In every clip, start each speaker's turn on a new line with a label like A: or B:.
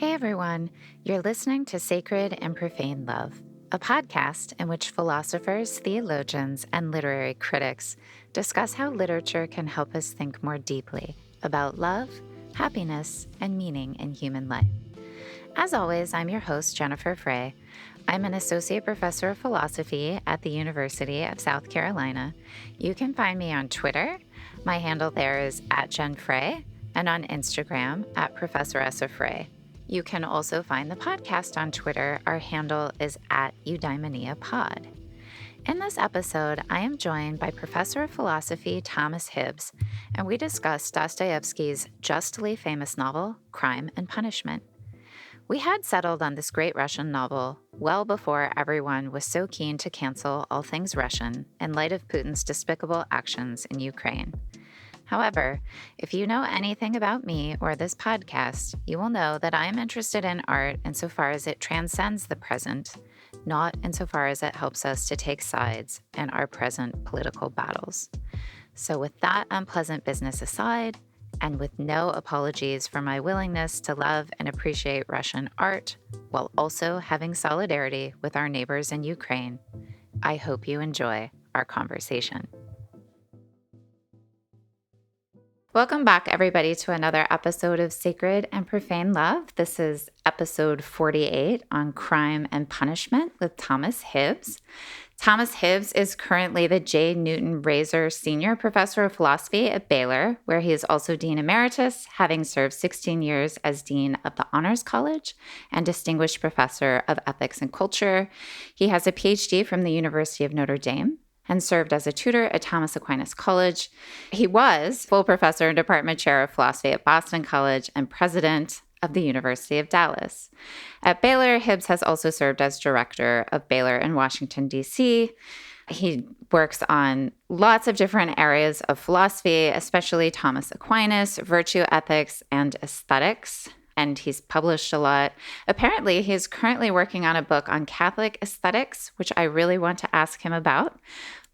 A: Hey everyone, you're listening to Sacred and Profane Love, a podcast in which philosophers, theologians, and literary critics discuss how literature can help us think more deeply about love, happiness, and meaning in human life. As always, I'm your host, Jennifer Frey. I'm an associate professor of philosophy at the University of South Carolina. You can find me on Twitter. My handle there is @JenFrey, and on Instagram @ProfessoressaFrey. You can also find the podcast on Twitter. Our handle is @EudaimoniaPod. In this episode, I am joined by Professor of Philosophy Thomas Hibbs, and we discuss Dostoyevsky's justly famous novel, Crime and Punishment. We had settled on this great Russian novel well before everyone was so keen to cancel all things Russian in light of Putin's despicable actions in Ukraine. However, if you know anything about me or this podcast, you will know that I am interested in art insofar as it transcends the present, not insofar as it helps us to take sides in our present political battles. So with that unpleasant business aside, and with no apologies for my willingness to love and appreciate Russian art, while also having solidarity with our neighbors in Ukraine, I hope you enjoy our conversation. Welcome back, everybody, to another episode of Sacred and Profane Love. This is episode 48 on Crime and Punishment with Thomas Hibbs. Thomas Hibbs is currently the J. Newton Rayzor Sr. Professor of Philosophy at Baylor, where he is also Dean Emeritus, having served 16 years as Dean of the Honors College and Distinguished Professor of Ethics and Culture. He has a Ph.D. from the University of Notre Dame and served as a tutor at Thomas Aquinas College. He was full professor and department chair of philosophy at Boston College and president of the University of Dallas. At Baylor, Hibbs has also served as director of Baylor in Washington, D.C. He works on lots of different areas of philosophy, especially Thomas Aquinas, virtue ethics, and aesthetics. And he's published a lot. Apparently, he's currently working on a book on Catholic aesthetics, which I really want to ask him about.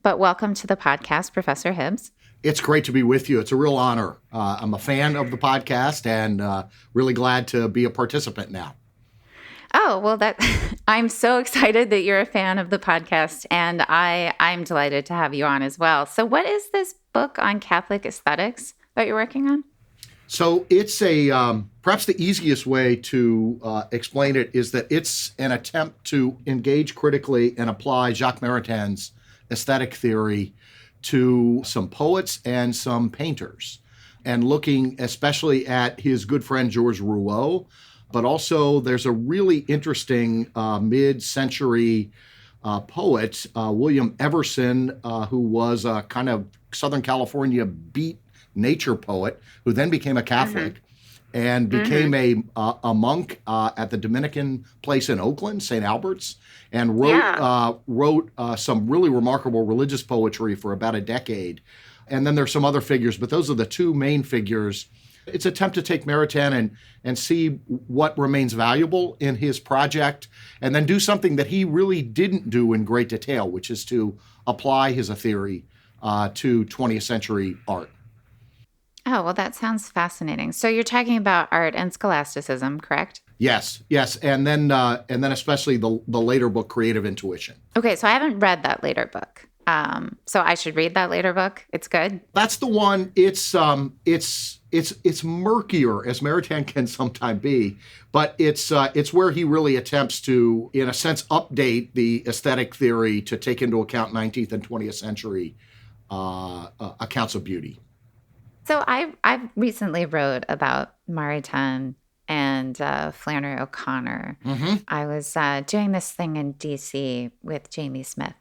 A: But welcome to the podcast, Professor Hibbs.
B: It's great to be with you. It's a real honor. I'm a fan of the podcast and really glad to be a participant now.
A: Oh, well, I'm so excited that you're a fan of the podcast, and I'm delighted to have you on as well. So what is this book on Catholic aesthetics that you're working on?
B: So it's perhaps the easiest way to explain it is that it's an attempt to engage critically and apply Jacques Maritain's aesthetic theory to some poets and some painters, and looking especially at his good friend Georges Rouault, but also there's a really interesting mid-century poet, William Everson, who was a kind of Southern California beat nature poet, who then became a Catholic and became a monk at the Dominican place in Oakland, St. Albert's, and wrote some really remarkable religious poetry for about a decade. And then there's some other figures, but those are the two main figures. It's an attempt to take Maritain and see what remains valuable in his project, and then do something that he really didn't do in great detail, which is to apply his theory to 20th century art.
A: Oh, well, that sounds fascinating. So you're talking about art and scholasticism, correct?
B: Yes, and then especially the later book, Creative Intuition.
A: Okay, so I haven't read that later book. So I should read that later book. It's good.
B: That's the one. It's murkier, as Maritain can sometimes be, but it's where he really attempts to, in a sense, update the aesthetic theory to take into account 19th and 20th century accounts of beauty.
A: So I recently wrote about Maritain and Flannery O'Connor. I was doing this thing in D.C. with Jamie Smith,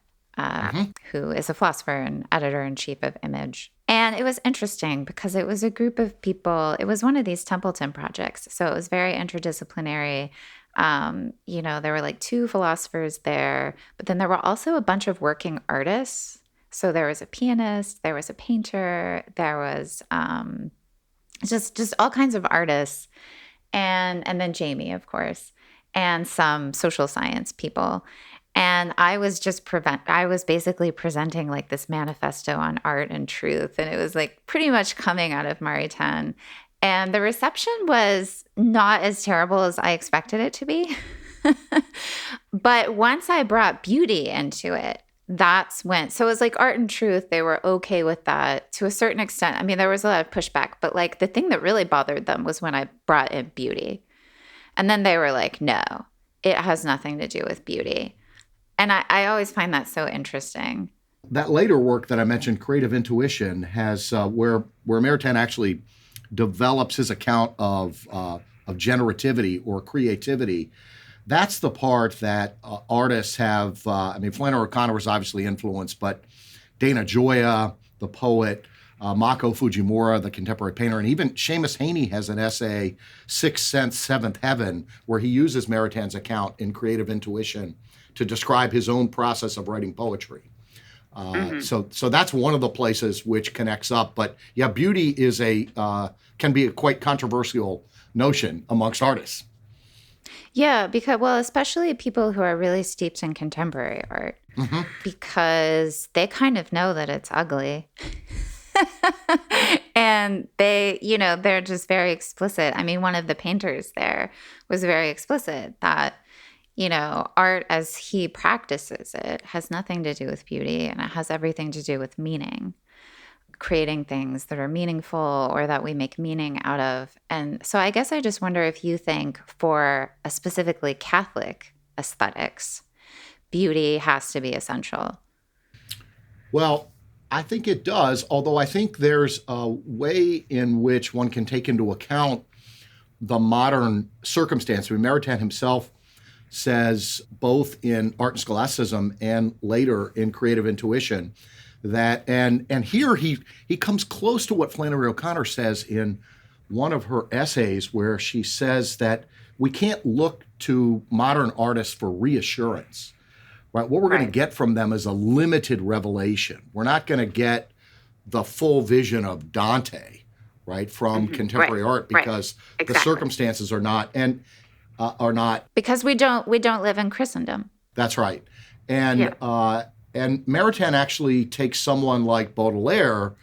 A: who is a philosopher and editor-in-chief of Image. And it was interesting because it was a group of people. It was one of these Templeton projects. So it was very interdisciplinary. There were like two philosophers there, but then there were also a bunch of working artists. So there was a pianist, there was a painter, there was just all kinds of artists, and then Jamie, of course, and some social science people. And I was basically presenting like this manifesto on art and truth, and it was like pretty much coming out of Maritain. And the reception was not as terrible as I expected it to be. But once I brought beauty into it, that's when, so it was like Art and Truth, they were okay with that to a certain extent. I mean, there was a lot of pushback, but like the thing that really bothered them was when I brought in beauty. And then they were like, no, it has nothing to do with beauty. And I always find that so interesting.
B: That later work that I mentioned, Creative Intuition, has where Maritain actually develops his account of generativity or creativity. That's the part that artists have. Flannery O'Connor was obviously influenced, but Dana Gioia, the poet, Mako Fujimura, the contemporary painter, and even Seamus Heaney has an essay, Sixth Sense, Seventh Heaven, where he uses Maritain's account in Creative Intuition to describe his own process of writing poetry. So that's one of the places which connects up. But yeah, beauty is can be a quite controversial notion amongst artists.
A: Yeah, because, well, especially people who are really steeped in contemporary art, because they kind of know that it's ugly. And they're just very explicit. I mean, one of the painters there was very explicit that, art as he practices it has nothing to do with beauty, and it has everything to do with meaning, creating things that are meaningful or that we make meaning out of. And so I guess I just wonder if you think for a specifically Catholic aesthetics, beauty has to be essential.
B: Well, I think it does, although I think there's a way in which one can take into account the modern circumstance. I mean, Maritain himself says, both in Art and Scholasticism and later in Creative Intuition, that and here he comes close to what Flannery O'Connor says in one of her essays, where she says that we can't look to modern artists for reassurance. Right? What we're going to get from them is a limited revelation. We're not going to get the full vision of Dante, right, from contemporary art, because the circumstances are not
A: because we don't live in Christendom.
B: That's right. And Maritain actually takes someone like Baudelaire,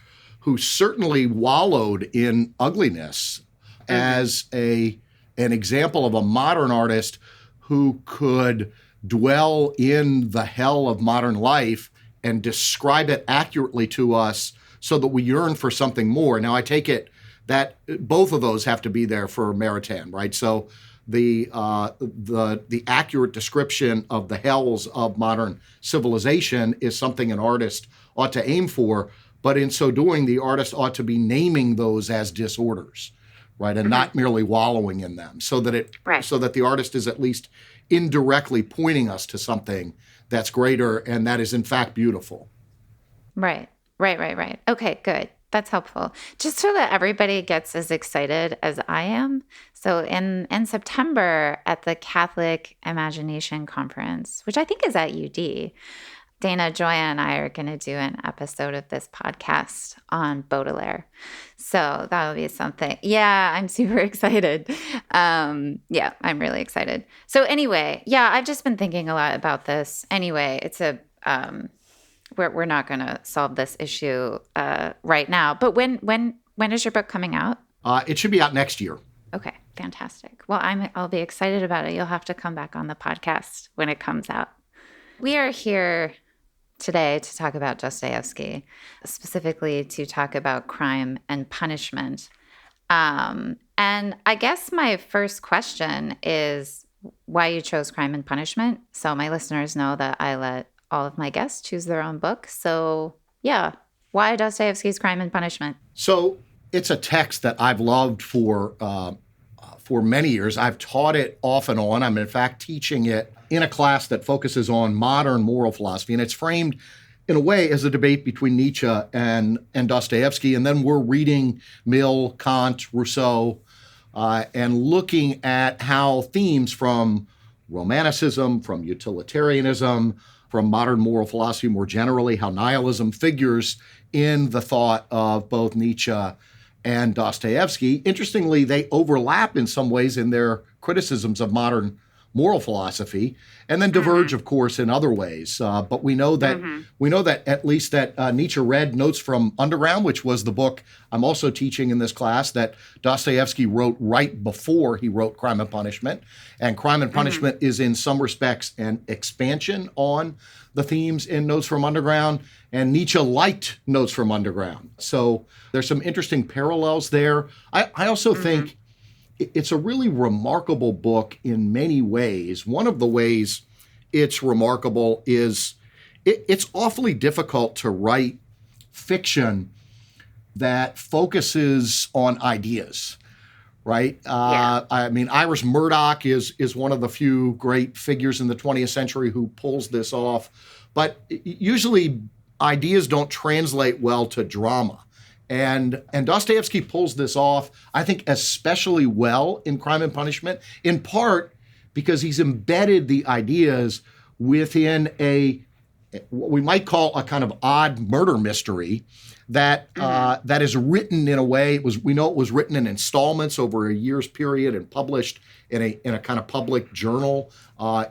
B: who certainly wallowed in ugliness, as an example of a modern artist who could dwell in the hell of modern life and describe it accurately to us so that we yearn for something more. Now, I take it that both of those have to be there for Maritain, right? So the accurate description of the hells of modern civilization is something an artist ought to aim for, but in so doing, the artist ought to be naming those as disorders, right, and not merely wallowing in them, so that so that the artist is at least indirectly pointing us to something that's greater and that is in fact beautiful.
A: Right. Okay, good. That's helpful. Just so that everybody gets as excited as I am. So in September at the Catholic Imagination Conference, which I think is at UD, Dana Gioia and I are going to do an episode of this podcast on Baudelaire. So that'll be something. Yeah, I'm super excited. I'm really excited. So anyway, I've just been thinking a lot about this. Anyway, it's we're not going to solve this issue right now. But when is your book coming out?
B: It should be out next year.
A: Okay, fantastic. Well, I'll be excited about it. You'll have to come back on the podcast when it comes out. We are here today to talk about Dostoyevsky, specifically to talk about crime and punishment. And I guess my first question is why you chose crime and punishment. So my listeners know that I let all of my guests choose their own book. So why Dostoyevsky's Crime and Punishment?
B: So it's a text that I've loved for many years. I've taught it off and on. I'm in fact teaching it in a class that focuses on modern moral philosophy, and it's framed in a way as a debate between Nietzsche and Dostoevsky. And then we're reading Mill, Kant, Rousseau, and looking at how themes from Romanticism, from utilitarianism, from modern moral philosophy more generally, how nihilism figures in the thought of both Nietzsche and Dostoevsky. Interestingly, they overlap in some ways in their criticisms of modern moral philosophy, and then diverge, of course, in other ways. But we know that at least that Nietzsche read Notes from Underground, which was the book I'm also teaching in this class that Dostoyevsky wrote right before he wrote Crime and Punishment. And Crime and Punishment is in some respects an expansion on the themes in Notes from Underground, and Nietzsche liked Notes from Underground. So there's some interesting parallels there. I also think it's a really remarkable book in many ways. One of the ways it's remarkable is it's awfully difficult to write fiction that focuses on ideas, right? I mean, Iris Murdoch is one of the few great figures in the 20th century who pulls this off. But usually ideas don't translate well to drama. And Dostoyevsky pulls this off, I think, especially well in Crime and Punishment, in part because he's embedded the ideas within what we might call a kind of odd murder mystery that that is written in a way. We know it was written in installments over a year's period and published in a kind of public journal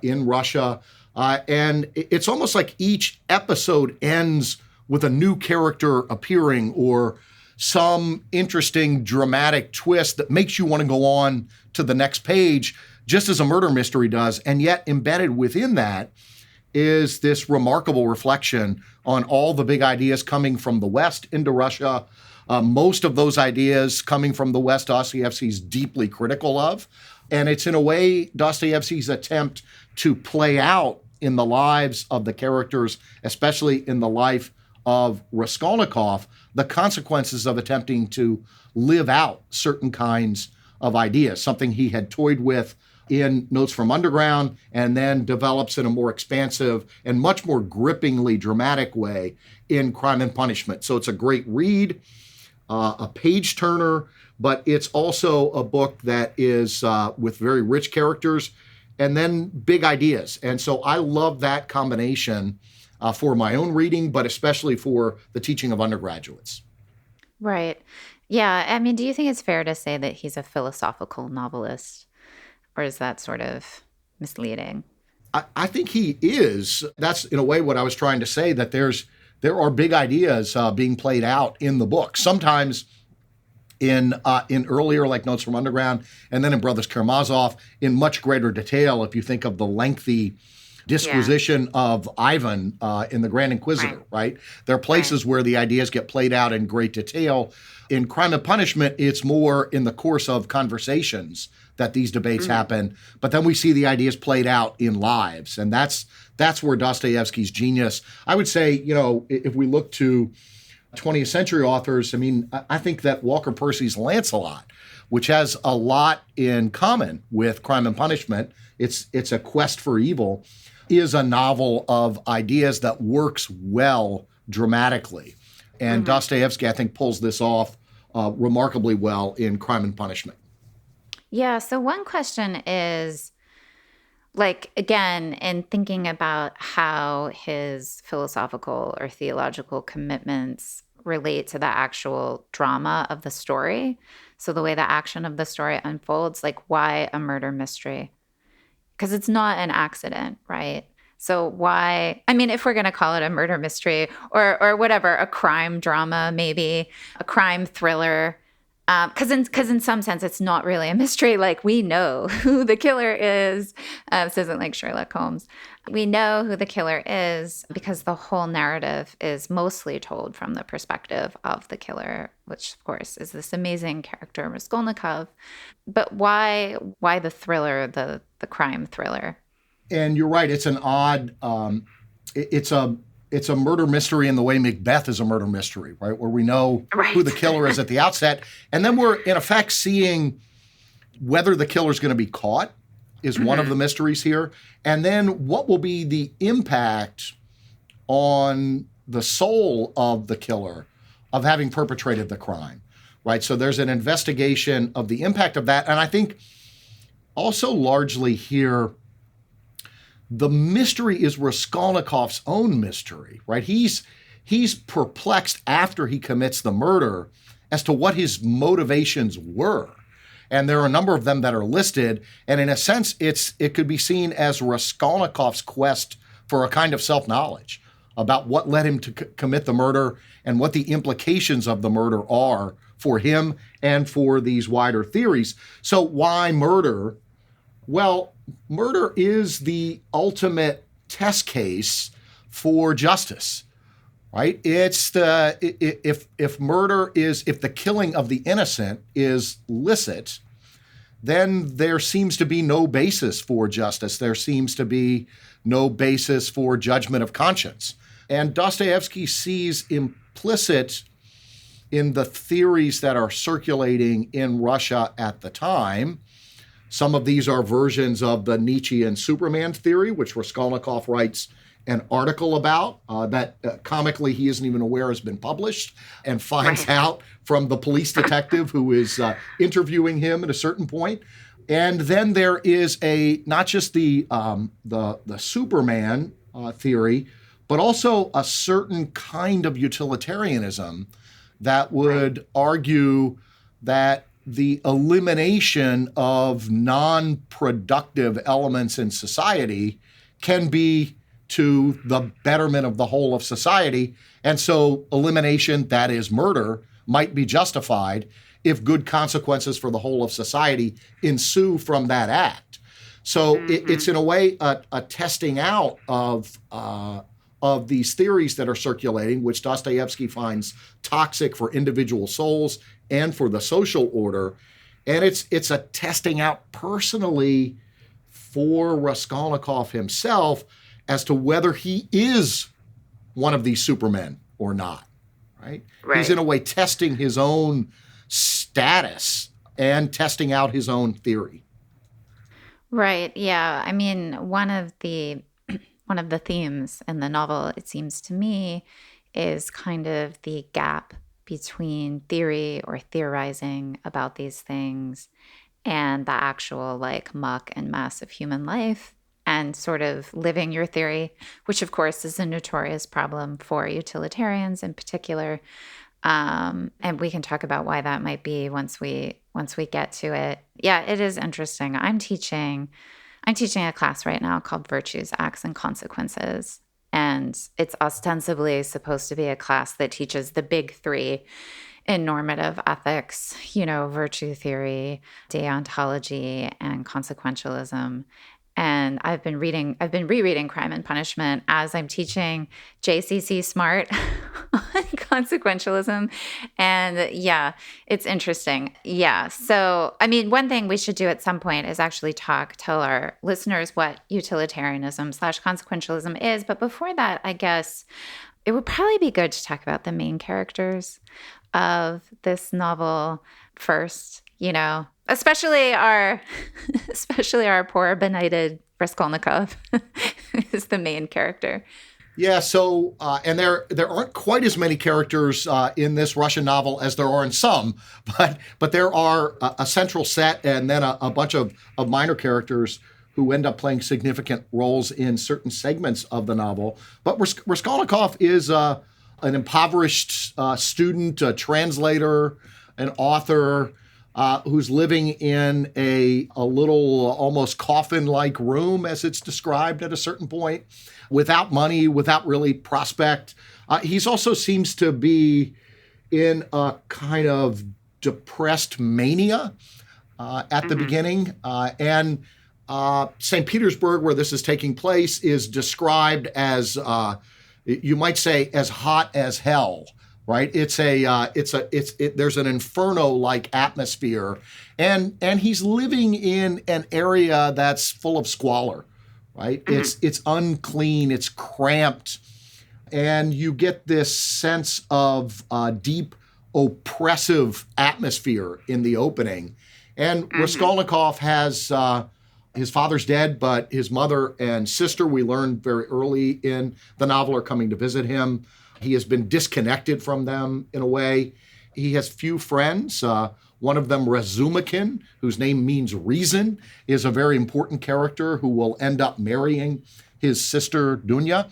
B: in Russia. And it's almost like each episode ends with a new character appearing or some interesting dramatic twist that makes you want to go on to the next page, just as a murder mystery does. And yet embedded within that is this remarkable reflection on all the big ideas coming from the West into Russia. Most of those ideas coming from the West, Dostoyevsky's deeply critical of. And it's in a way Dostoyevsky's attempt to play out in the lives of the characters, especially in the life of Raskolnikov, the consequences of attempting to live out certain kinds of ideas, something he had toyed with in Notes from Underground and then develops in a more expansive and much more grippingly dramatic way in Crime and Punishment. So it's a great read, a page turner, but it's also a book that is with very rich characters and then big ideas. And so I love that combination for my own reading, but especially for the teaching of undergraduates.
A: Right. Yeah. I mean, do you think it's fair to say that he's a philosophical novelist, or is that sort of misleading?
B: I think he is. That's in a way what I was trying to say, that there are big ideas being played out in the book. Sometimes in earlier, like Notes from Underground, and then in Brothers Karamazov, in much greater detail, if you think of the lengthy disquisition of Ivan in The Grand Inquisitor, right? There are places where the ideas get played out in great detail. In Crime and Punishment, it's more in the course of conversations that these debates happen. But then we see the ideas played out in lives. And that's where Dostoyevsky's genius, I would say, if we look to 20th century authors, I mean, I think that Walker Percy's Lancelot, which has a lot in common with Crime and Punishment, it's a quest for evil, is a novel of ideas that works well dramatically. And Dostoyevsky, I think, pulls this off remarkably well in Crime and Punishment.
A: Yeah. So one question is, like, again, in thinking about how his philosophical or theological commitments relate to the actual drama of the story. So the way the action of the story unfolds, like, why a murder mystery? Because it's not an accident, right? So why, I mean, if we're going to call it a murder mystery or whatever, a crime drama, maybe a crime thriller, because in some sense, it's not really a mystery. Like, we know who the killer is. This isn't like Sherlock Holmes. We know who the killer is because the whole narrative is mostly told from the perspective of the killer, which, of course, is this amazing character, Raskolnikov. But why the thriller, the crime thriller?
B: And you're right. It's an odd. It's a murder mystery in the way Macbeth is a murder mystery, right? Where we know who the killer is at the outset, and then we're in effect seeing whether the killer is going to be caught is one of the mysteries here, and then what will be the impact on the soul of the killer of having perpetrated the crime, right? So there's an investigation of the impact of that, and I think also largely here, the mystery is Raskolnikov's own mystery, right? He's perplexed after he commits the murder as to what his motivations were. And there are a number of them that are listed. And in a sense, it could be seen as Raskolnikov's quest for a kind of self-knowledge about what led him to commit the murder and what the implications of the murder are for him and for these wider theories. So why murder? Well, murder is the ultimate test case for justice, right? It's if murder is, if the killing of the innocent is licit, then there seems to be no basis for justice. There seems to be no basis for judgment of conscience. And Dostoyevsky sees implicit in the theories that are circulating in Russia at the time. Some of these are versions of the Nietzschean Superman theory, which Raskolnikov writes an article about that comically he isn't even aware has been published, and finds out from the police detective who is interviewing him at a certain point. And then there is not just the Superman theory, but also a certain kind of utilitarianism that would argue that the elimination of non-productive elements in society can be to the betterment of the whole of society. And so elimination, that is murder, might be justified if good consequences for the whole of society ensue from that act. So it's in a way a testing out of these theories that are circulating, which Dostoyevsky finds toxic for individual souls and for the social order. And it's a testing out personally for Raskolnikov himself as to whether he is one of these supermen or not, right? He's in a way testing his own status and testing out his own theory.
A: Right. Yeah. I mean, one of the themes in the novel, it seems to me, is kind of the gap between theory or theorizing about these things and the actual muck and mess of human life, and sort of living your theory, which of course is a notorious problem for utilitarians in particular. And we can talk about why that might be once we get to it. Yeah, it is interesting. I'm teaching a class right now called Virtues, Acts, and Consequences. And it's ostensibly supposed to be a class that teaches the big three in normative ethics, virtue theory, deontology, and consequentialism. And I've been rereading Crime and Punishment as I'm teaching JCC Smart on consequentialism. And yeah, it's interesting. Yeah. So, I mean, one thing we should do at some point is actually tell our listeners what utilitarianism/consequentialism is. But before that, I guess it would probably be good to talk about the main characters of this novel first, especially our poor benighted Raskolnikov is the main character.
B: Yeah, so and there aren't quite as many characters in this Russian novel as there are in some, but there are a central set and then a bunch of minor characters who end up playing significant roles in certain segments of the novel. But Raskolnikov is an impoverished student, a translator, an author, who's living in a little almost coffin-like room, as it's described at a certain point, without money, without really prospect. He's also seems to be in a kind of depressed mania at the beginning. And St. Petersburg, where this is taking place, is described as, you might say, as hot as hell. Right, there's an inferno-like atmosphere, and he's living in an area that's full of squalor, right? It's unclean, it's cramped, and you get this sense of deep, oppressive atmosphere in the opening. And Raskolnikov has his father's dead, but his mother and sister, we learn very early in the novel, are coming to visit him. He has been disconnected from them in a way. He has few friends. One of them, Razumikin, whose name means reason, is a very important character who will end up marrying his sister Dunya.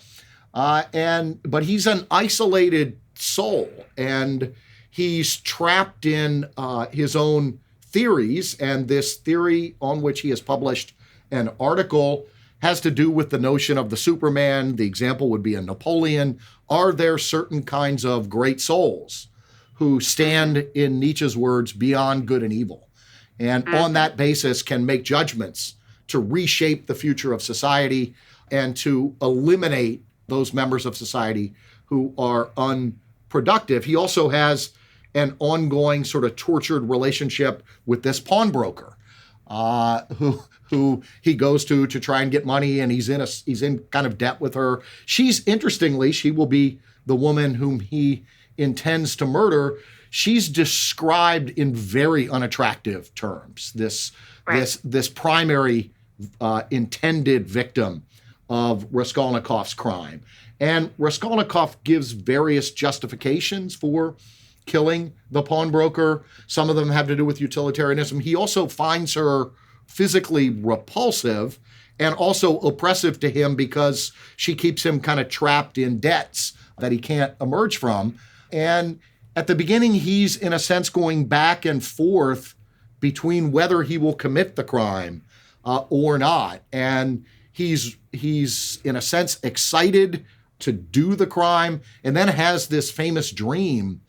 B: But he's an isolated soul, and he's trapped in his own theories, and this theory on which he has published an article has to do with the notion of the Superman. The example would be a Napoleon. Are there certain kinds of great souls who stand, in Nietzsche's words, beyond good and evil, and on that basis can make judgments to reshape the future of society and to eliminate those members of society who are unproductive? He also has an ongoing sort of tortured relationship with this pawnbroker, who he goes to try and get money, and he's in kind of debt with her. Interestingly, she will be the woman whom he intends to murder. She's described in very unattractive terms. This primary intended victim of Raskolnikov's crime. And Raskolnikov gives various justifications for killing the pawnbroker. Some of them have to do with utilitarianism. He also finds her physically repulsive and also oppressive to him because she keeps him kind of trapped in debts that he can't emerge from. And at the beginning, he's in a sense going back and forth between whether he will commit the crime or not. And he's in a sense excited to do the crime, and then has this famous dream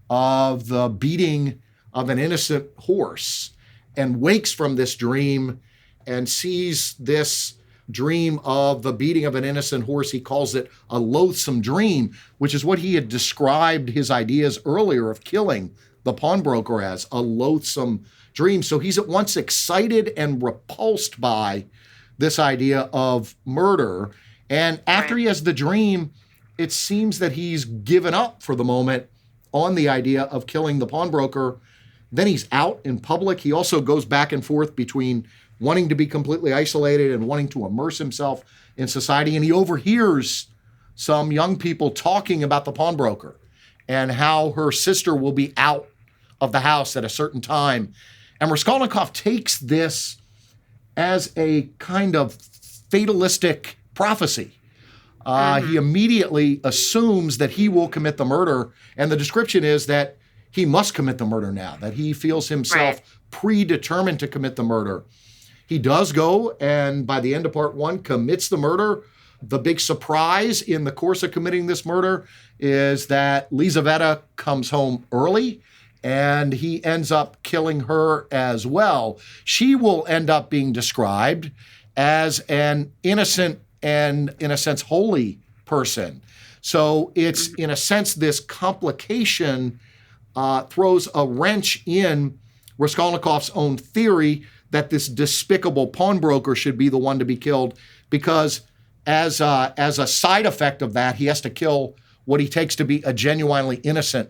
B: of the beating of an innocent horse, and wakes from this dream and sees this dream of the beating of an innocent horse. He calls it a loathsome dream, which is what he had described his ideas earlier of killing the pawnbroker as, a loathsome dream. So he's at once excited and repulsed by this idea of murder. And after he has the dream, it seems that he's given up for the moment on the idea of killing the pawnbroker. Then he's out in public. He also goes back and forth between wanting to be completely isolated and wanting to immerse himself in society. And he overhears some young people talking about the pawnbroker and how her sister will be out of the house at a certain time. And Raskolnikov takes this as a kind of fatalistic prophecy. He immediately assumes that he will commit the murder. And the description is that he must commit the murder now, that he feels himself predetermined to commit the murder. He does go, and by the end of part one, commits the murder. The big surprise in the course of committing this murder is that Lizaveta comes home early, and he ends up killing her as well. She will end up being described as an innocent and, in a sense, holy person. So it's, in a sense, this complication throws a wrench in Raskolnikov's own theory that this despicable pawnbroker should be the one to be killed, because as a side effect of that, he has to kill what he takes to be a genuinely innocent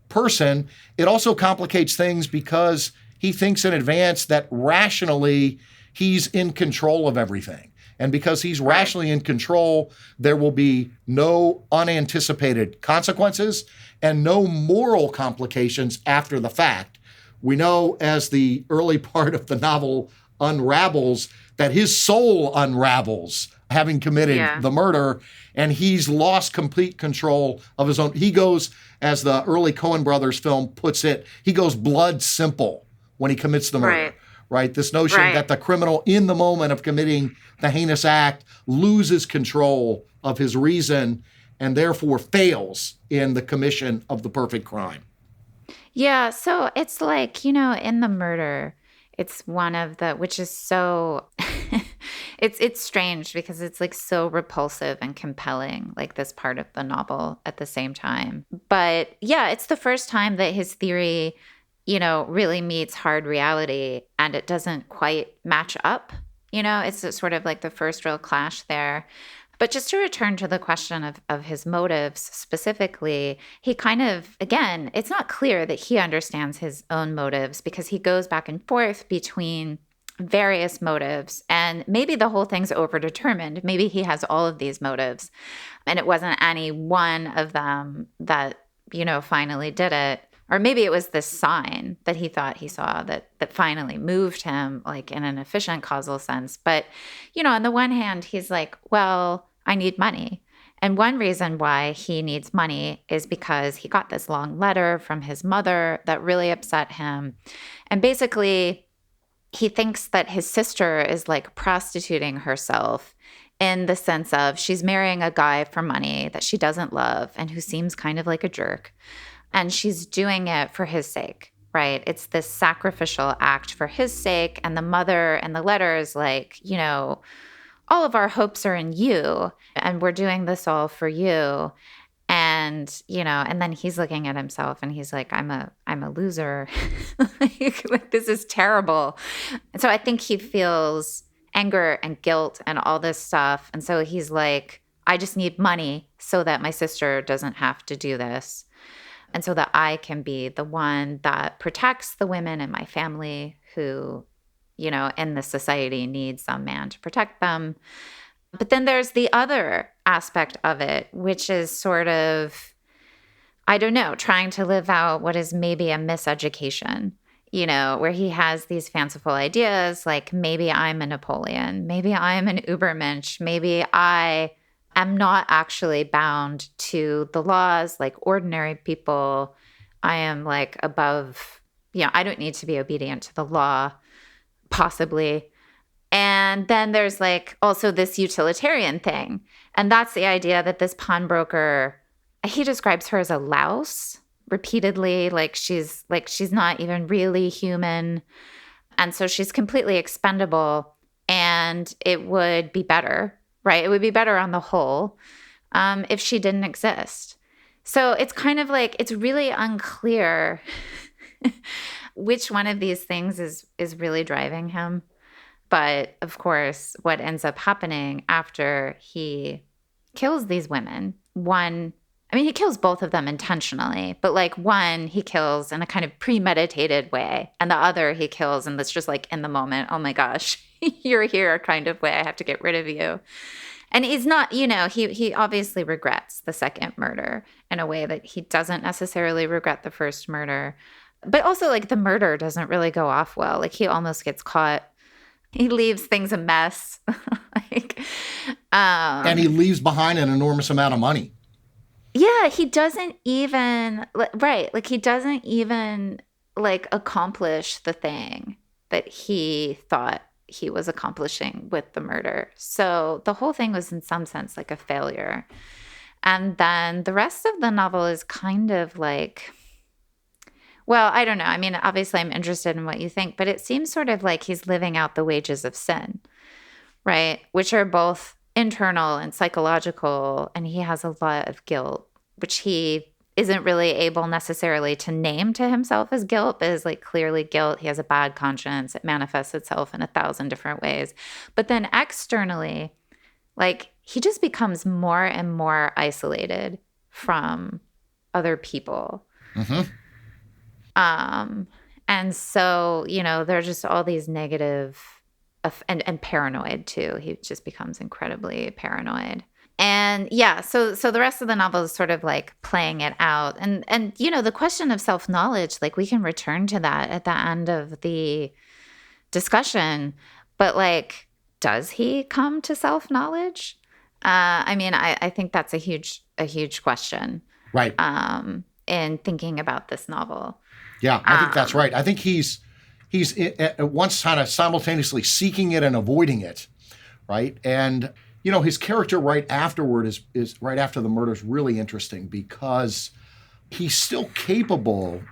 B: person. It also complicates things because he thinks in advance that rationally he's in control of everything. And because he's rationally in control, there will be no unanticipated consequences and no moral complications after the fact. We know as the early part of the novel unravels that his soul unravels, having committed the murder, and he's lost complete control of his own. He goes, as the early Coen brothers film puts it, he goes blood simple when he commits the murder. Right? This notion that the criminal, in the moment of committing the heinous act, loses control of his reason and therefore fails in the commission of the perfect crime.
A: Yeah, so it's like, in the murder, it's one of the, which is so, it's strange because it's like so repulsive and compelling, like this part of the novel at the same time. But yeah, it's the first time that his theory, really meets hard reality, and it doesn't quite match up. It's sort of like the first real clash there. But just to return to the question of his motives specifically, he kind of, again, it's not clear that he understands his own motives because he goes back and forth between various motives, and maybe the whole thing's overdetermined. Maybe he has all of these motives, and it wasn't any one of them that, finally did it. Or maybe it was this sign that he thought he saw that finally moved him, like in an efficient causal sense. But, on the one hand, he's like, well, I need money. And one reason why he needs money is because he got this long letter from his mother that really upset him. And basically, he thinks that his sister is like prostituting herself in the sense of she's marrying a guy for money that she doesn't love and who seems kind of like a jerk. And she's doing it for his sake, right? It's this sacrificial act for his sake. And the mother and the letter is like, all of our hopes are in you, and we're doing this all for you. And, and then he's looking at himself and he's like, I'm a loser. like, this is terrible. And so I think he feels anger and guilt and all this stuff. And so he's like, I just need money so that my sister doesn't have to do this. And so that I can be the one that protects the women in my family who, in the society need some man to protect them. But then there's the other aspect of it, which is sort of, I don't know, trying to live out what is maybe a miseducation, where he has these fanciful ideas like maybe I'm a Napoleon, maybe I'm an Übermensch, maybe I am not actually bound to the laws like ordinary people. I am like above, I don't need to be obedient to the law, possibly. And then there's like also this utilitarian thing. And that's the idea that this pawnbroker, he describes her as a louse repeatedly, like she's not even really human. And so she's completely expendable, and it would be better, right? It would be better on the whole if she didn't exist. So it's kind of like, it's really unclear which one of these things is really driving him. But of course, what ends up happening after he kills these women, he kills both of them intentionally, but like one he kills in a kind of premeditated way, and the other he kills and that's just like in the moment, oh my gosh, you're here kind of way, I have to get rid of you. And he's not, he obviously regrets the second murder in a way that he doesn't necessarily regret the first murder. But also like the murder doesn't really go off well. Like he almost gets caught. He leaves things a mess.
B: And he leaves behind an enormous amount of money.
A: Yeah, he doesn't even, right, like he doesn't even like accomplish the thing that he thought he was accomplishing with the murder. So the whole thing was in some sense like a failure. And then the rest of the novel is kind of like, well, I don't know. I mean, obviously I'm interested in what you think, but it seems sort of like he's living out the wages of sin, right? Which are both internal and psychological. And he has a lot of guilt, which he isn't really able necessarily to name to himself as guilt, but is like clearly guilt. He has a bad conscience. It manifests itself in 1,000 different ways. But then externally, like he just becomes more and more isolated from other people.
B: Mm-hmm.
A: And so, there are just all these negative and paranoid too. He just becomes incredibly paranoid. And yeah, so the rest of the novel is sort of like playing it out. And the question of self-knowledge, like we can return to that at the end of the discussion, but like, does he come to self-knowledge? I think that's a huge question.
B: Right.
A: In thinking about this novel.
B: Yeah, I think that's right. I think he's at once kind of simultaneously seeking it and avoiding it, right? And his character right afterward is right after the murder is really interesting because he's still capable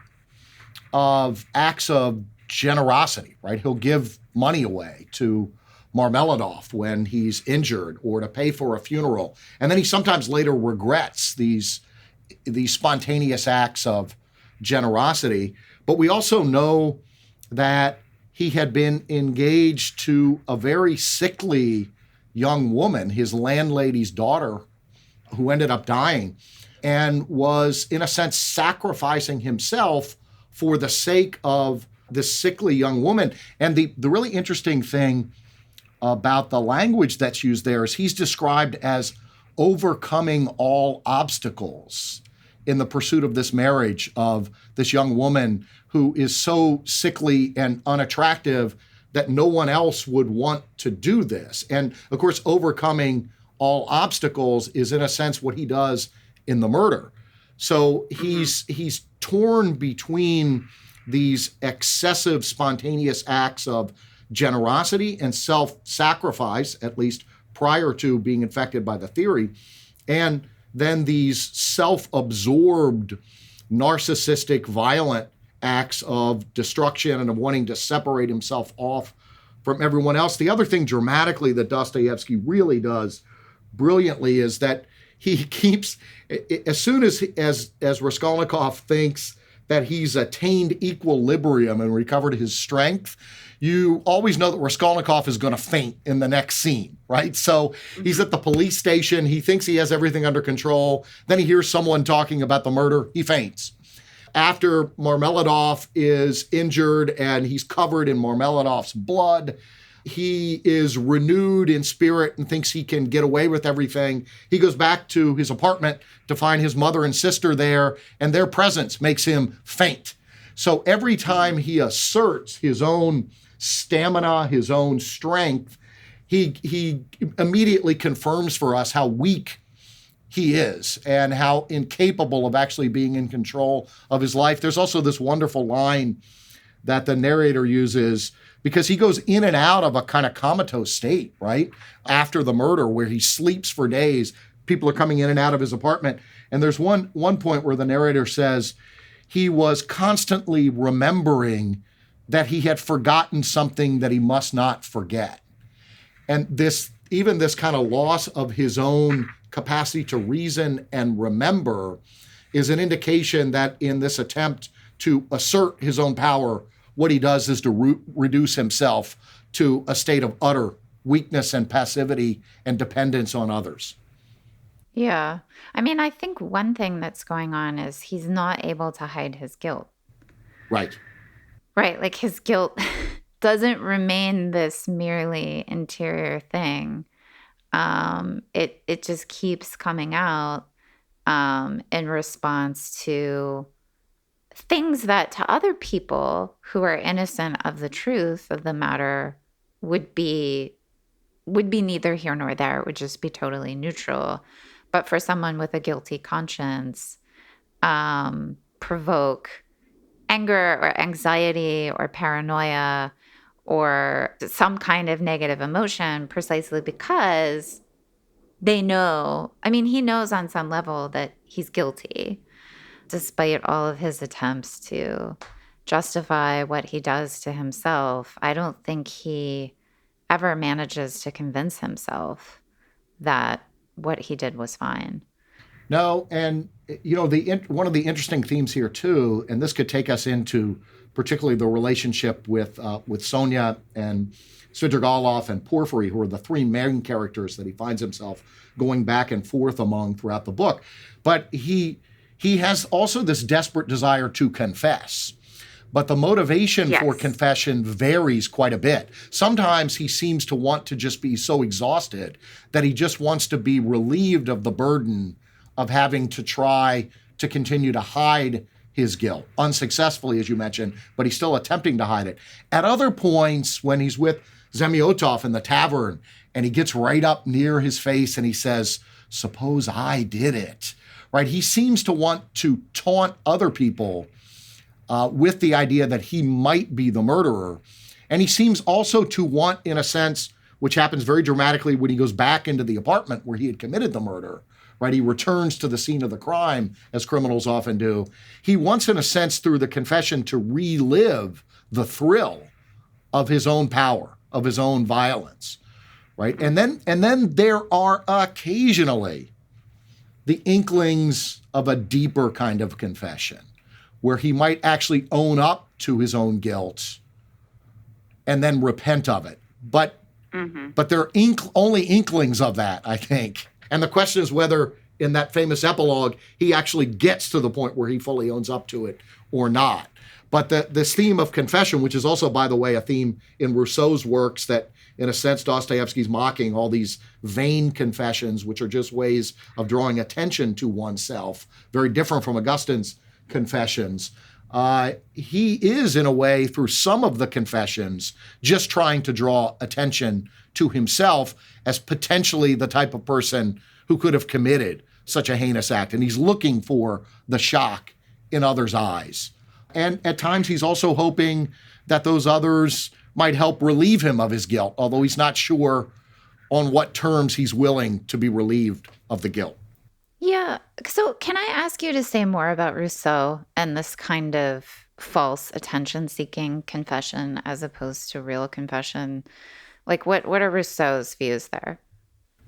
B: of acts of generosity, right? He'll give money away to Marmeladov when he's injured or to pay for a funeral, and then he sometimes later regrets these spontaneous acts of generosity. But we also know that he had been engaged to a very sickly young woman, his landlady's daughter, who ended up dying, and was, in a sense, sacrificing himself for the sake of this sickly young woman. And the really interesting thing about the language that's used there is he's described as overcoming all obstacles in the pursuit of this marriage of this young woman who is so sickly and unattractive that no one else would want to do this. And of course, overcoming all obstacles is in a sense what he does in the murder. So he's torn between these excessive spontaneous acts of generosity and self-sacrifice, at least prior to being infected by the theory, and then these self-absorbed, narcissistic, violent acts of destruction and of wanting to separate himself off from everyone else. The other thing dramatically that Dostoyevsky really does brilliantly is that he keeps, as soon as Raskolnikov thinks that he's attained equilibrium and recovered his strength, you always know that Raskolnikov is going to faint in the next scene, right? So he's at the police station. He thinks he has everything under control. Then he hears someone talking about the murder. He faints. After Marmeladov is injured and he's covered in Marmeladov's blood, he is renewed in spirit and thinks he can get away with everything. He goes back to his apartment to find his mother and sister there, and their presence makes him faint. So every time he asserts his own stamina, his own strength, he immediately confirms for us how weak he is and how incapable of actually being in control of his life. There's also this wonderful line that the narrator uses because he goes in and out of a kind of comatose state, right? After the murder, where he sleeps for days. People are coming in and out of his apartment. And there's one point where the narrator says he was constantly remembering that he had forgotten something that he must not forget. And this kind of loss of his own capacity to reason and remember is an indication that in this attempt to assert his own power, what he does is to reduce himself to a state of utter weakness and passivity and dependence on others.
A: Yeah. I mean, I think one thing that's going on is he's not able to hide his guilt.
B: Right.
A: Right. Like his guilt doesn't remain this merely interior thing. It just keeps coming out in response to things that to other people who are innocent of the truth of the matter would be neither here nor there. It would just be totally neutral. But for someone with a guilty conscience, provoke anger or anxiety or paranoia or some kind of negative emotion precisely because they know, I mean, he knows on some level that he's guilty, despite all of his attempts to justify what he does to himself. I don't think he ever manages to convince himself that what he did was fine.
B: No, and one of the interesting themes here too, and this could take us into particularly the relationship with Sonia and Svidrigailov and Porfiry, who are the three main characters that he finds himself going back and forth among throughout the book. But he has also this desperate desire to confess. But the motivation for confession varies quite a bit. Sometimes he seems to want to just be so exhausted that he just wants to be relieved of the burden of having to try to continue to hide his guilt, unsuccessfully, as you mentioned, but he's still attempting to hide it. At other points, when he's with Zemiotov in the tavern, and he gets right up near his face and he says, "Suppose I did it," right? He seems to want to taunt other people with the idea that he might be the murderer. And he seems also to want, in a sense, which happens very dramatically when he goes back into the apartment where he had committed the murder, right? He returns to the scene of the crime, as criminals often do. He wants, in a sense, through the confession, to relive the thrill of his own power, of his own violence, right? And then there are occasionally the inklings of a deeper kind of confession, where he might actually own up to his own guilt and then repent of it. But there are only inklings of that, I think. And the question is whether in that famous epilogue, he actually gets to the point where he fully owns up to it or not. But this theme of confession, which is also, by the way, a theme in Rousseau's works that, in a sense, Dostoevsky's mocking all these vain confessions, which are just ways of drawing attention to oneself, very different from Augustine's confessions. he is, in a way, through some of the confessions, just trying to draw attention to himself as potentially the type of person who could have committed such a heinous act. And he's looking for the shock in others' eyes. And at times he's also hoping that those others might help relieve him of his guilt, although he's not sure on what terms he's willing to be relieved of the guilt.
A: Yeah. So can I ask you to say more about Rousseau and this kind of false attention-seeking confession as opposed to real confession? Like, what are Rousseau's views there?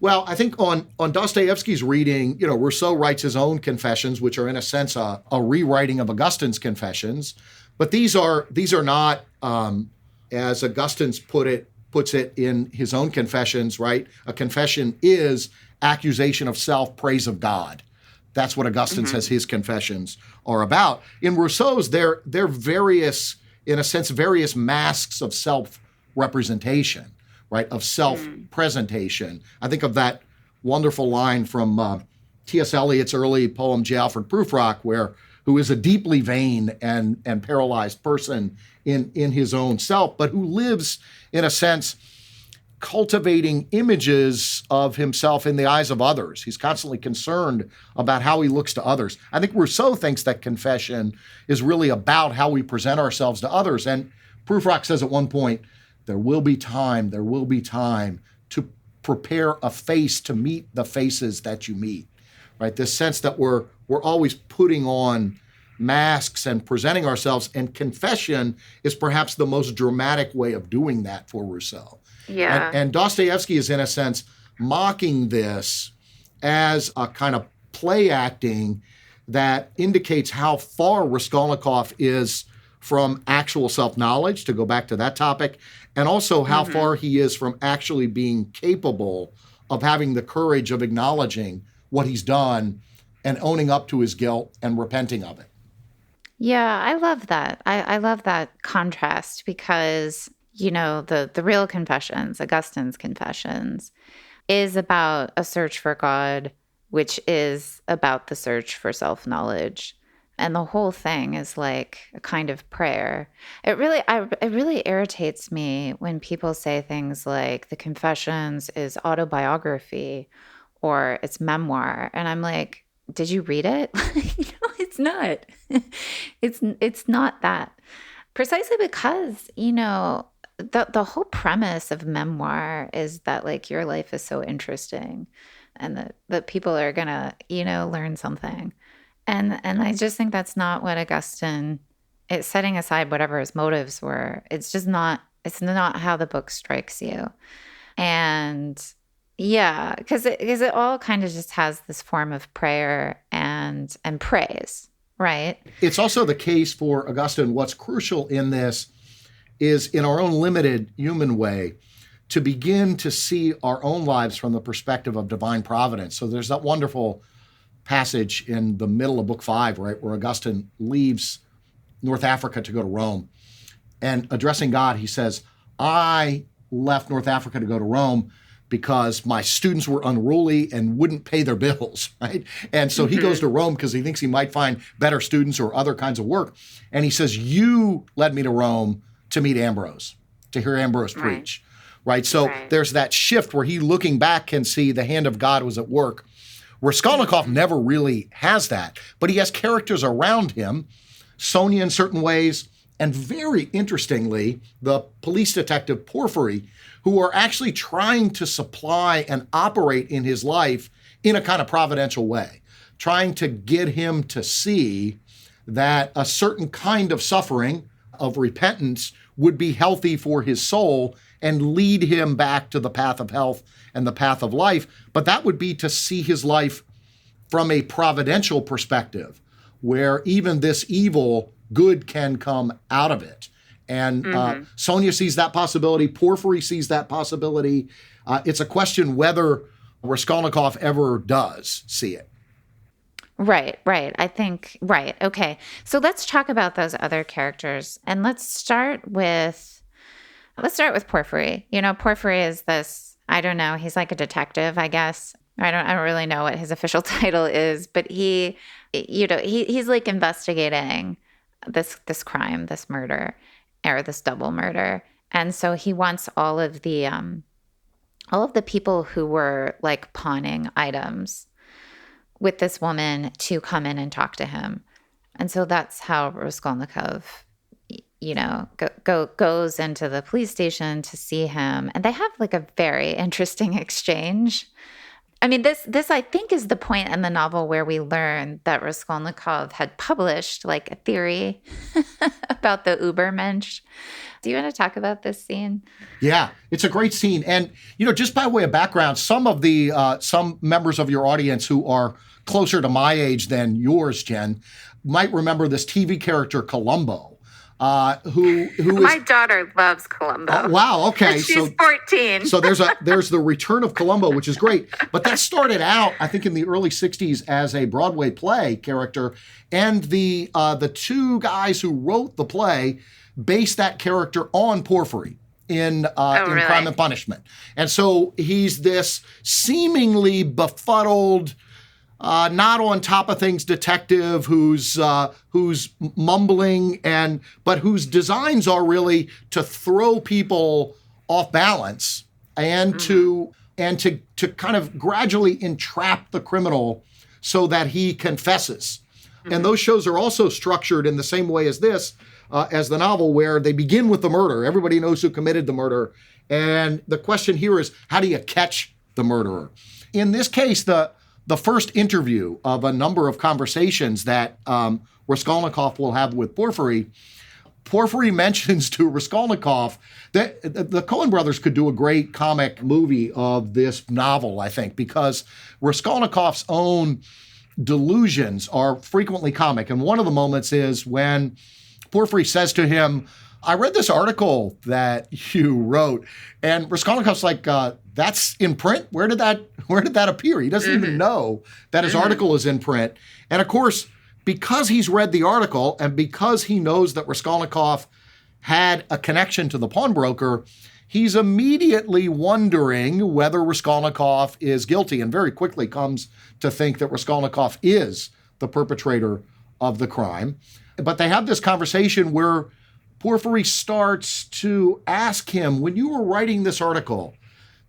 B: Well, I think on Dostoyevsky's reading, Rousseau writes his own confessions, which are in a sense a rewriting of Augustine's confessions. But these are not, as Augustine puts it in his own confessions, right? A confession is accusation of self, praise of God. That's what Augustine says his confessions are about. In Rousseau's, they're various, in a sense, various masks of self-representation, right? Of self-presentation. I think of that wonderful line from T.S. Eliot's early poem, J. Alfred Prufrock, who is a deeply vain and paralyzed person in his own self, but who lives, in a sense, cultivating images of himself in the eyes of others. He's constantly concerned about how he looks to others. I think Rousseau thinks that confession is really about how we present ourselves to others. And Prufrock says at one point, there will be time to prepare a face to meet the faces that you meet, right? This sense that we're always putting on masks and presenting ourselves, and confession is perhaps the most dramatic way of doing that for Rousseau.
A: Yeah.
B: And Dostoyevsky is, in a sense, mocking this as a kind of play acting that indicates how far Raskolnikov is from actual self-knowledge, to go back to that topic, and also how far he is from actually being capable of having the courage of acknowledging what he's done and owning up to his guilt and repenting of it.
A: Yeah, I love that. I love that contrast because, the real confessions, Augustine's confessions, is about a search for God, which is about the search for self-knowledge. And the whole thing is like a kind of prayer. It really irritates me when people say things like the Confessions is autobiography or it's memoir. And I'm like, did you read it? It's not. It's not that. Precisely because, the whole premise of memoir is that like your life is so interesting and that people are gonna, learn something. And I just think that's not what Augustine, it's setting aside whatever his motives were. It's not how the book strikes you. And yeah, because it all kind of just has this form of prayer and praise, right?
B: It's also the case for Augustine. What's crucial in this is, in our own limited human way, to begin to see our own lives from the perspective of divine providence. So there's that wonderful passage in the middle of Book 5, right, where Augustine leaves North Africa to go to Rome. And addressing God, he says, I left North Africa to go to Rome because my students were unruly and wouldn't pay their bills, right? And so he goes to Rome because he thinks he might find better students or other kinds of work. And he says, you led me to Rome to meet Ambrose, to hear Ambrose preach, right? So there's that shift where he, looking back, can see the hand of God was at work. Raskolnikov never really has that, but he has characters around him, Sonia in certain ways, and very interestingly, the police detective Porphyry, who are actually trying to supply and operate in his life in a kind of providential way, trying to get him to see that a certain kind of suffering, of repentance, would be healthy for his soul and lead him back to the path of health and the path of life. But that would be to see his life from a providential perspective, where even this evil, good can come out of it. And Sonia sees that possibility. Porphyry sees that possibility. It's a question whether Raskolnikov ever does see it.
A: Right. I think, right. Okay. So let's talk about those other characters. And let's start with Porphyry. Porphyry is this, I don't know, he's like a detective, I guess. I don't really know what his official title is, but he's like investigating this crime, this murder, or this double murder. And so he wants all of the people who were like pawning items with this woman to come in and talk to him. And so that's how Raskolnikov, goes into the police station to see him. And they have like a very interesting exchange. I mean, this I think is the point in the novel where we learn that Raskolnikov had published like a theory about the Übermensch. Do you want to talk about this scene?
B: Yeah, it's a great scene. And, just by way of background, some members of your audience who are closer to my age than yours, Jen, might remember this TV character Columbo. Who
A: My daughter loves Columbo.
B: Oh, wow. Okay.
A: She's 14.
B: So there's the return of Columbo, which is great. But that started out, I think, in the early 60s as a Broadway play character. And the two guys who wrote the play based that character on Porphyry in
A: really?
B: Crime and Punishment. And so he's this seemingly befuddled, not on top of things detective who's mumbling but whose designs are really to throw people off balance and to kind of gradually entrap the criminal so that he confesses. Mm-hmm. And those shows are also structured in the same way as this, as the novel, where they begin with the murder. Everybody knows who committed the murder. And the question here is, how do you catch the murderer? In this case, the first interview of a number of conversations that Raskolnikov will have with Porphyry mentions to Raskolnikov that the Coen brothers could do a great comic movie of this novel, I think, because Raskolnikov's own delusions are frequently comic. And one of the moments is when Porphyry says to him, I read this article that you wrote, and Raskolnikov's like, that's in print? Where did that appear? He doesn't even know that his article is in print. And of course, because he's read the article and because he knows that Raskolnikov had a connection to the pawnbroker, he's immediately wondering whether Raskolnikov is guilty, and very quickly comes to think that Raskolnikov is the perpetrator of the crime. But they have this conversation where Porphyry starts to ask him, when you were writing this article,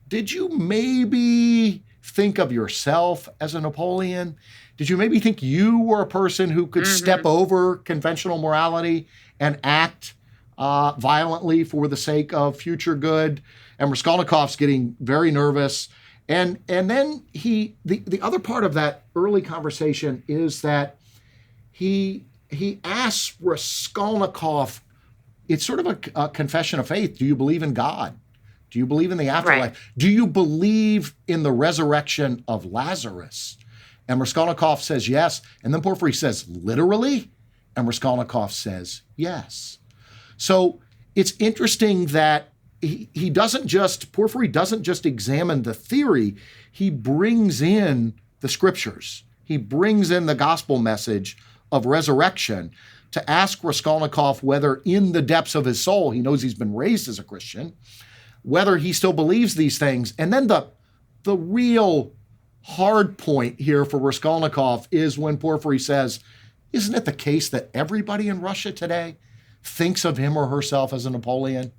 B: did you maybe think of yourself as a Napoleon? Did you maybe think you were a person who could step over conventional morality and act violently for the sake of future good? And Raskolnikov's getting very nervous. And then the other part of that early conversation is that he asks Raskolnikov, it's sort of a confession of faith. Do you believe in God? Do you believe in the afterlife? Right. Do you believe in the resurrection of Lazarus? And Raskolnikov says yes. And then Porphyry says, literally? And Raskolnikov says yes. So it's interesting that Porphyry doesn't just examine the theory, he brings in the scriptures. He brings in the gospel message of resurrection to ask Raskolnikov whether in the depths of his soul, he knows he's been raised as a Christian, whether he still believes these things. And then the real hard point here for Raskolnikov is when Porphyry says, isn't it the case that everybody in Russia today thinks of him or herself as a Napoleon?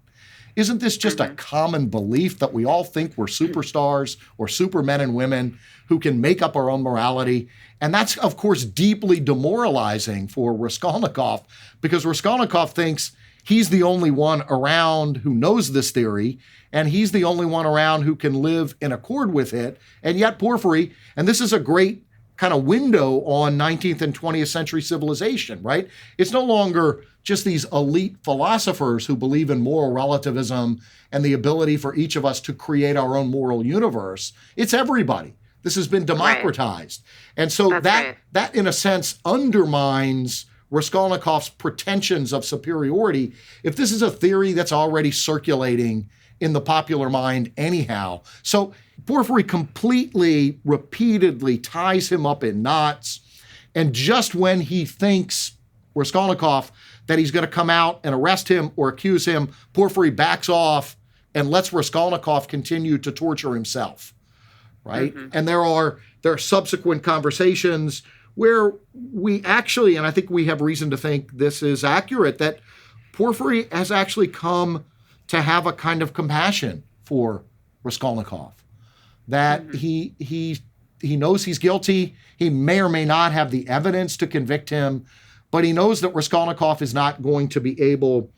B: Isn't this just a common belief that we all think we're superstars or supermen and women who can make up our own morality? And that's, of course, deeply demoralizing for Raskolnikov, because Raskolnikov thinks he's the only one around who knows this theory, and he's the only one around who can live in accord with it. And yet Porphyry, and this is a great kind of window on 19th and 20th century civilization, right? It's no longer just these elite philosophers who believe in moral relativism and the ability for each of us to create our own moral universe. It's everybody. This has been democratized. Right. And so that in a sense undermines Raskolnikov's pretensions of superiority. If this is a theory that's already circulating in the popular mind anyhow. So Porphyry completely, repeatedly ties him up in knots. And just when he thinks, Raskolnikov, that he's going to come out and arrest him or accuse him, Porphyry backs off and lets Raskolnikov continue to torture himself, right? And there are subsequent conversations where we actually, and I think we have reason to think this is accurate, that Porfiry has actually come to have a kind of compassion for Raskolnikov, that he knows he's guilty. He may or may not have the evidence to convict him, but he knows that Raskolnikov is not going to be able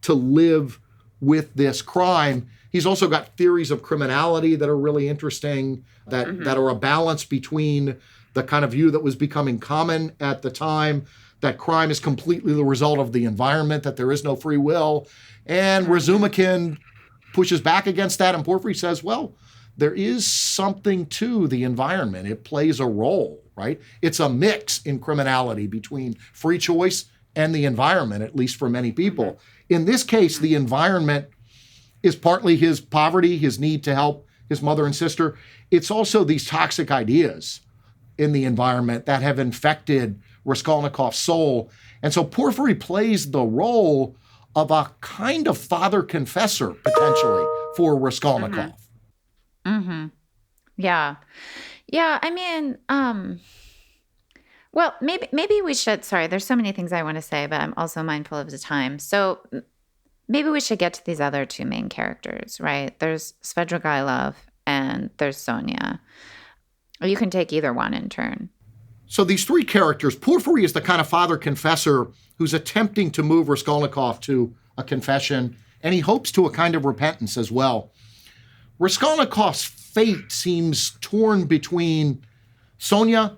B: to live with this crime. He's also got theories of criminality that are really interesting, that are a balance between the kind of view that was becoming common at the time, that crime is completely the result of the environment, that there is no free will. And Razumikin pushes back against that, and Porfiry says, well, there is something to the environment. It plays a role, right? It's a mix in criminality between free choice and the environment, at least for many people. In this case, the environment is partly his poverty, his need to help his mother and sister. It's also these toxic ideas in the environment that have infected Raskolnikov's soul. And so Porfiry plays the role of a kind of father confessor, potentially, for Raskolnikov.
A: Yeah. Yeah, I mean, well, maybe we should, sorry, there's so many things I want to say, but I'm also mindful of the time. So maybe we should get to these other two main characters, right? There's Svidrigailov and there's Sonia. Or you can take either one in turn.
B: So these three characters, Porfiry is the kind of father confessor who's attempting to move Raskolnikov to a confession, and he hopes to a kind of repentance as well. Raskolnikov's fate seems torn between Sonia,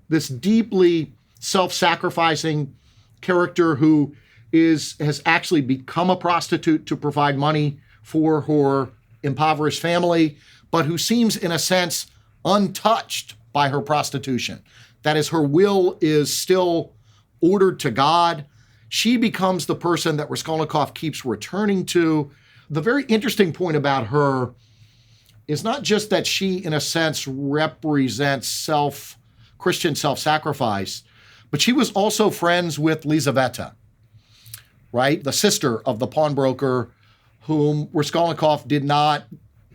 B: this deeply self-sacrificing character who has actually become a prostitute to provide money for her impoverished family, but who seems, in a sense, untouched by her prostitution. That is, her will is still ordered to God. She becomes the person that Raskolnikov keeps returning to. The very interesting point about her is not just that she, in a sense, represents Christian self-sacrifice, but she was also friends with Lizaveta, right? The sister of the pawnbroker whom Raskolnikov did not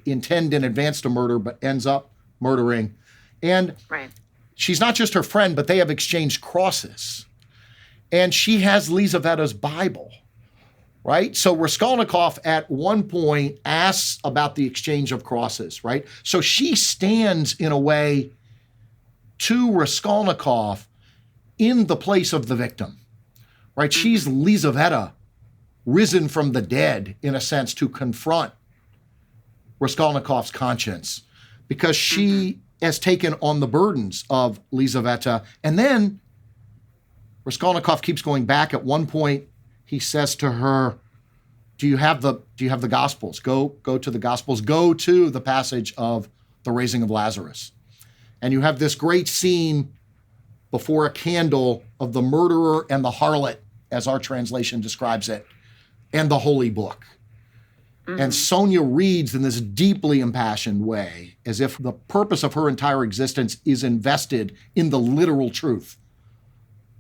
B: intend in advance to murder, but ends up murdering. And she's not just her friend, but they have exchanged crosses. And she has Lizaveta's Bible, right? So Raskolnikov at one point asks about the exchange of crosses, right? So she stands in a way to Raskolnikov in the place of the victim, right? She's Lizaveta, risen from the dead, in a sense, to confront Raskolnikov's conscience, because she has taken on the burdens of Lizaveta. And then Raskolnikov keeps going back. At one point, he says to her, do you have the Gospels? Go to the Gospels. Go to the passage of the raising of Lazarus. And you have this great scene before a candle of the murderer and the harlot, as our translation describes it, and the holy book. And Sonia reads in this deeply impassioned way, as if the purpose of her entire existence is invested in the literal truth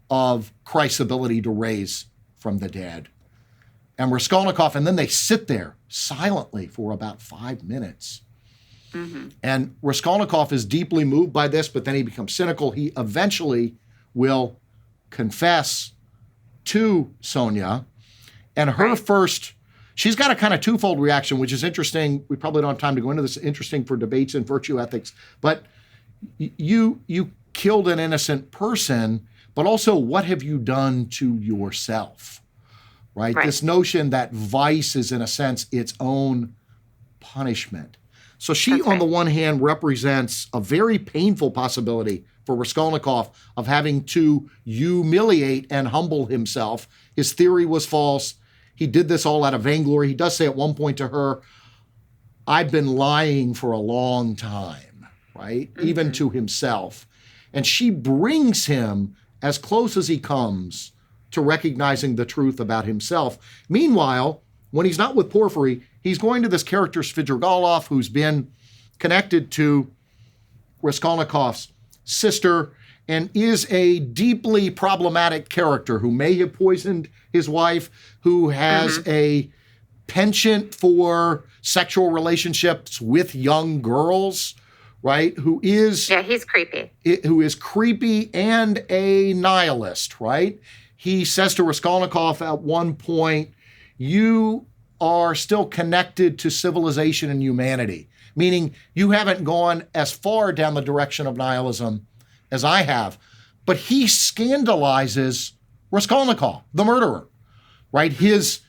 B: of Christ's ability to raise from the dead. And Raskolnikov, and then they sit there silently for about 5 minutes. And Raskolnikov is deeply moved by this, but then he becomes cynical. He eventually will confess to Sonia, and her first, she's got a kind of twofold reaction, which is interesting. We probably don't have time to go into this. Interesting for debates in virtue ethics. But you killed an innocent person, but also what have you done to yourself, right? This notion that vice is, in a sense, its own punishment. So she, on the one hand, represents a very painful possibility for Raskolnikov of having to humiliate and humble himself. His theory was false. He did this all out of vainglory. He does say at one point to her, I've been lying for a long time, right? Even to himself. And she brings him as close as he comes to recognizing the truth about himself. Meanwhile, when he's not with Porfiry, he's going to this character Svidrigailov, who's been connected to Raskolnikov's sister and is a deeply problematic character who may have poisoned his wife, who has a penchant for sexual relationships with young girls, right?
A: Yeah, he's creepy.
B: Who is creepy and a nihilist, right? He says to Raskolnikov at one point, you are still connected to civilization and humanity, meaning you haven't gone as far down the direction of nihilism as I have. But he scandalizes Raskolnikov, the murderer, right? His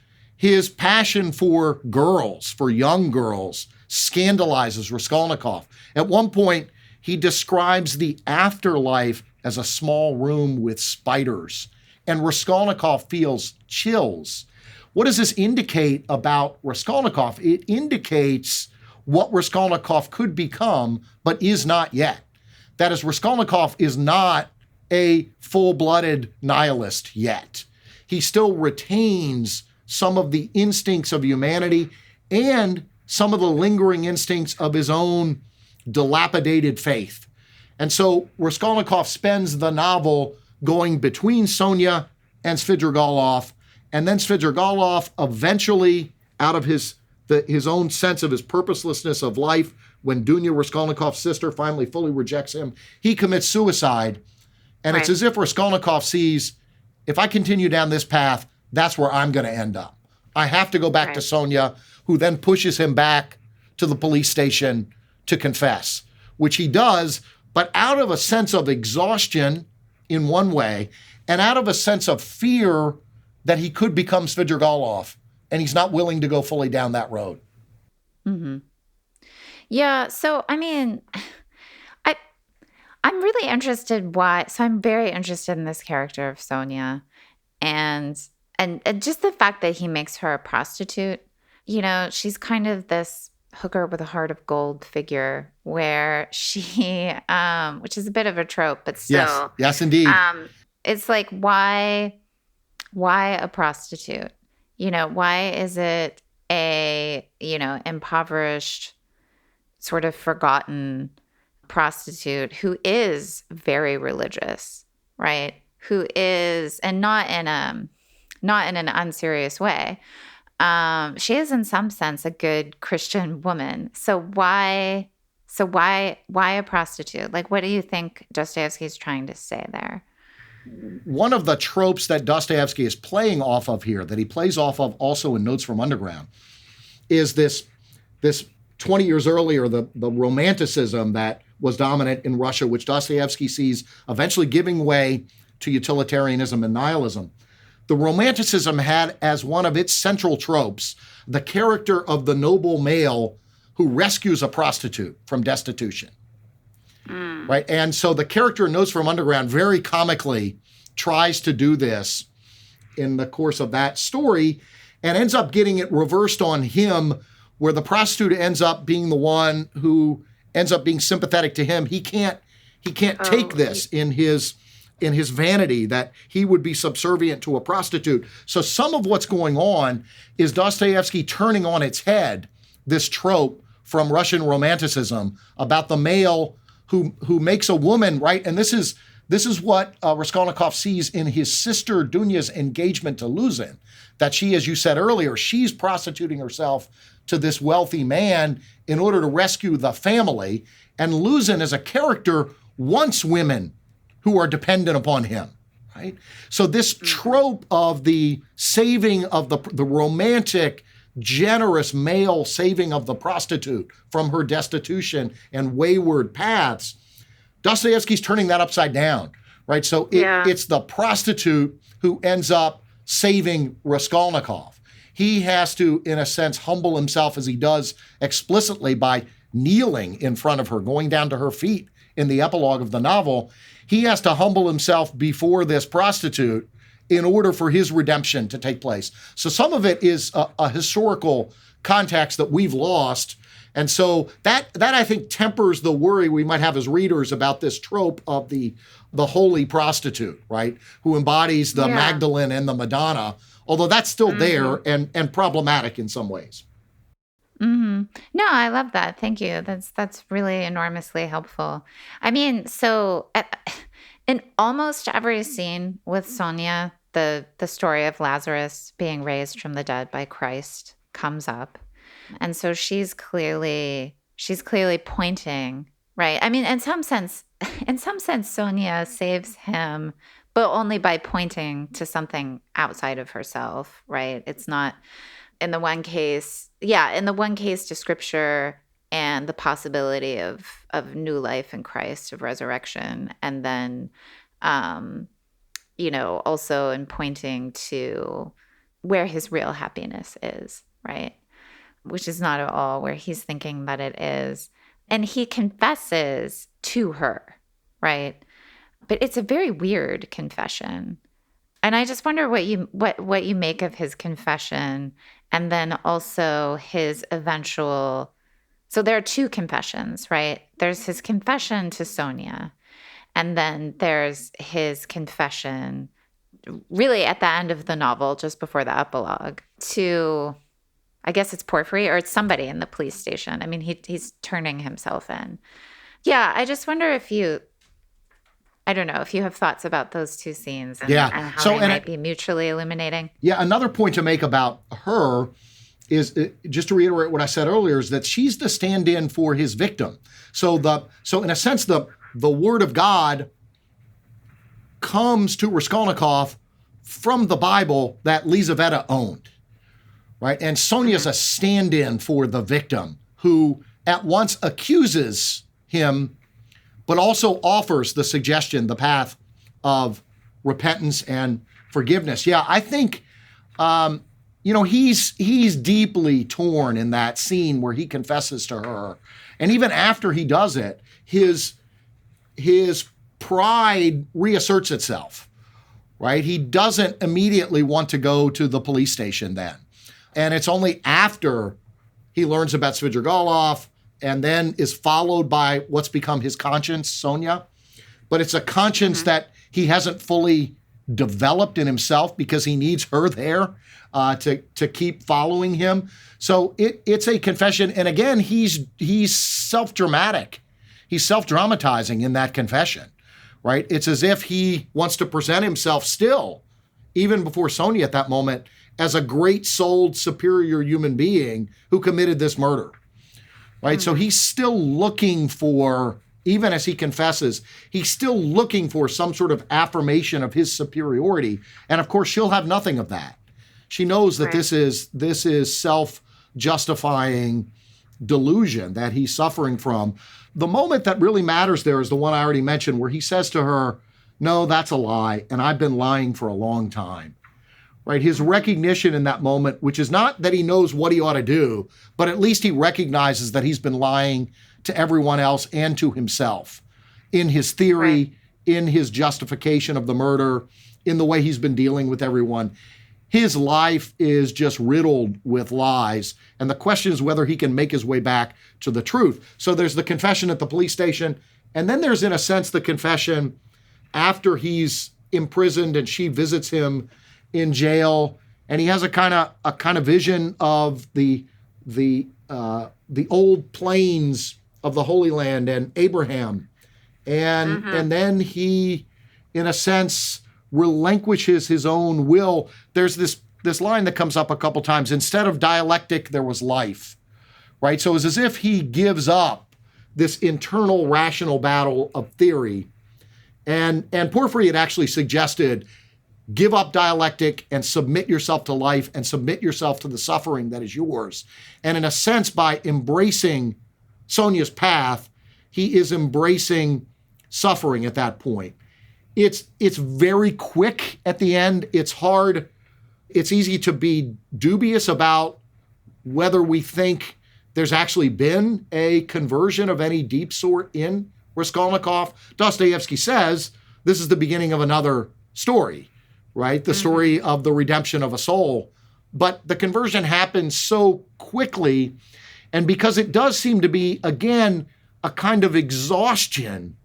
B: passion for girls, for young girls, scandalizes Raskolnikov. At one point, he describes the afterlife as a small room with spiders, and Raskolnikov feels chills. What does this indicate about Raskolnikov? It indicates what Raskolnikov could become, but is not yet. That is, Raskolnikov is not a full-blooded nihilist yet. He still retains some of the instincts of humanity and some of the lingering instincts of his own dilapidated faith. And so Raskolnikov spends the novel going between Sonia and Svidrigailov, and then Svidrigailov eventually, out of his own sense of his purposelessness of life, when Dunya, Raskolnikov's sister, finally fully rejects him, he commits suicide. And right. It's as if Raskolnikov sees, if I continue down this path, that's where I'm going to end up. I have to go back to Sonia, who then pushes him back to the police station to confess, which he does, but out of a sense of exhaustion in one way, and out of a sense of fear that he could become Svidrigailov, and he's not willing to go fully down that road.
A: Mm-hmm. Yeah, so, I mean, I'm really interested I'm very interested in this character of Sonia, and just the fact that he makes her a prostitute. You know, she's kind of this hooker with a heart of gold figure where she, which is a bit of a trope, but still.
B: Yes, indeed.
A: It's like, why a prostitute? You know, why is it a, impoverished, sort of forgotten prostitute who is very religious, right? Who is, and not in an unserious way. She is in some sense a good Christian woman. So why a prostitute? Like, what do you think Dostoyevsky is trying to say there?
B: One of the tropes that Dostoyevsky is playing off of here, that he plays off of also in Notes from Underground, is this 20 years earlier, the romanticism that was dominant in Russia, which Dostoyevsky sees eventually giving way to utilitarianism and nihilism. The romanticism had as one of its central tropes the character of the noble male who rescues a prostitute from destitution. Right? And so the character in Notes from Underground very comically tries to do this in the course of that story and ends up getting it reversed on him, where the prostitute ends up being the one who ends up being sympathetic to him. He can't take this in his vanity, that he would be subservient to a prostitute. So some of what's going on is Dostoyevsky turning on its head this trope from Russian romanticism about the male who makes a woman, right? And this is what Raskolnikov sees in his sister Dunya's engagement to Luzin, that she, as you said earlier, she's prostituting herself to this wealthy man in order to rescue the family. And Luzin, as a character, wants women who are dependent upon him, right? So this trope of the saving of the romantic, generous male saving of the prostitute from her destitution and wayward paths, Dostoyevsky's turning that upside down, right? So it's the prostitute who ends up saving Raskolnikov. He has to, in a sense, humble himself, as he does explicitly by kneeling in front of her, going down to her feet in the epilogue of the novel. He has to humble himself before this prostitute in order for his redemption to take place. So some of it is a historical context that we've lost. And so that I think tempers the worry we might have as readers about this trope of the holy prostitute, right? Who embodies the Magdalene and the Madonna, although that's still there and problematic in some ways.
A: Mm-hmm. No, I love that. Thank you. That's really enormously helpful. I mean, so in almost every scene with Sonia, the story of Lazarus being raised from the dead by Christ comes up. And so she's clearly pointing Right. I mean, in some sense, Sonia saves him, but only by pointing to something outside of herself, right? It's not in the one case, in the one case to scripture and the possibility of new life in Christ, of resurrection, and then also in pointing to where his real happiness is, right? Which is not at all where he's thinking that it is. And he confesses to her, right? But it's a very weird confession. And I just wonder what you make of his confession, and then also his eventual. So there are two confessions, right? There's his confession to Sonia, and then there's his confession really at the end of the novel, just before the epilogue, to, I guess it's Porphyry, or it's somebody in the police station. I mean, he's turning himself in. Yeah, I just wonder I don't know if you have thoughts about those two scenes and how they might be mutually illuminating.
B: Yeah, another point to make about her is, just to reiterate what I said earlier, is that she's the stand-in for his victim. So in a sense, the word of God comes to Raskolnikov from the Bible that Lizaveta owned, right? And Sonia's a stand-in for the victim who at once accuses him, but also offers the suggestion, the path of repentance and forgiveness. Yeah, I think, he's deeply torn in that scene where he confesses to her. And even after he does it, his pride reasserts itself, right? He doesn't immediately want to go to the police station then. And it's only after he learns about Svidrigailov and then is followed by what's become his conscience, Sonia. But it's a conscience that he hasn't fully developed in himself because he needs her there to keep following him. So it's a confession. And again, he's self-dramatic. He's self-dramatizing in that confession, right? It's as if he wants to present himself still, even before Sonia at that moment, as a great-souled, superior human being who committed this murder, right? So he's still looking for, even as he confesses, he's still looking for some sort of affirmation of his superiority. And of course, she'll have nothing of that. She knows that this is self-justifying delusion that he's suffering from. The moment that really matters there is the one I already mentioned, where he says to her, "No, that's a lie, and I've been lying for a long time." Right? His recognition in that moment, which is not that he knows what he ought to do, but at least he recognizes that he's been lying to everyone else and to himself in his theory, in his justification of the murder, in the way he's been dealing with everyone. His life is just riddled with lies. And the question is whether he can make his way back to the truth. So there's the confession at the police station. And then there's, in a sense, the confession after he's imprisoned and she visits him in jail. And he has a kind of vision of the old plains of the Holy Land and Abraham. And then he, in a sense, relinquishes his own will. There's this line that comes up a couple times: instead of dialectic, there was life, right? So it's as if he gives up this internal rational battle of theory. And Porphyry had actually suggested, give up dialectic and submit yourself to life and submit yourself to the suffering that is yours. And in a sense, by embracing Sonia's path, he is embracing suffering at that point. It's very quick at the end. It's hard. It's easy to be dubious about whether we think there's actually been a conversion of any deep sort in Raskolnikov. Dostoyevsky says this is the beginning of another story, right? The story of the redemption of a soul. But the conversion happens so quickly, and because it does seem to be, again, a kind of exhaustion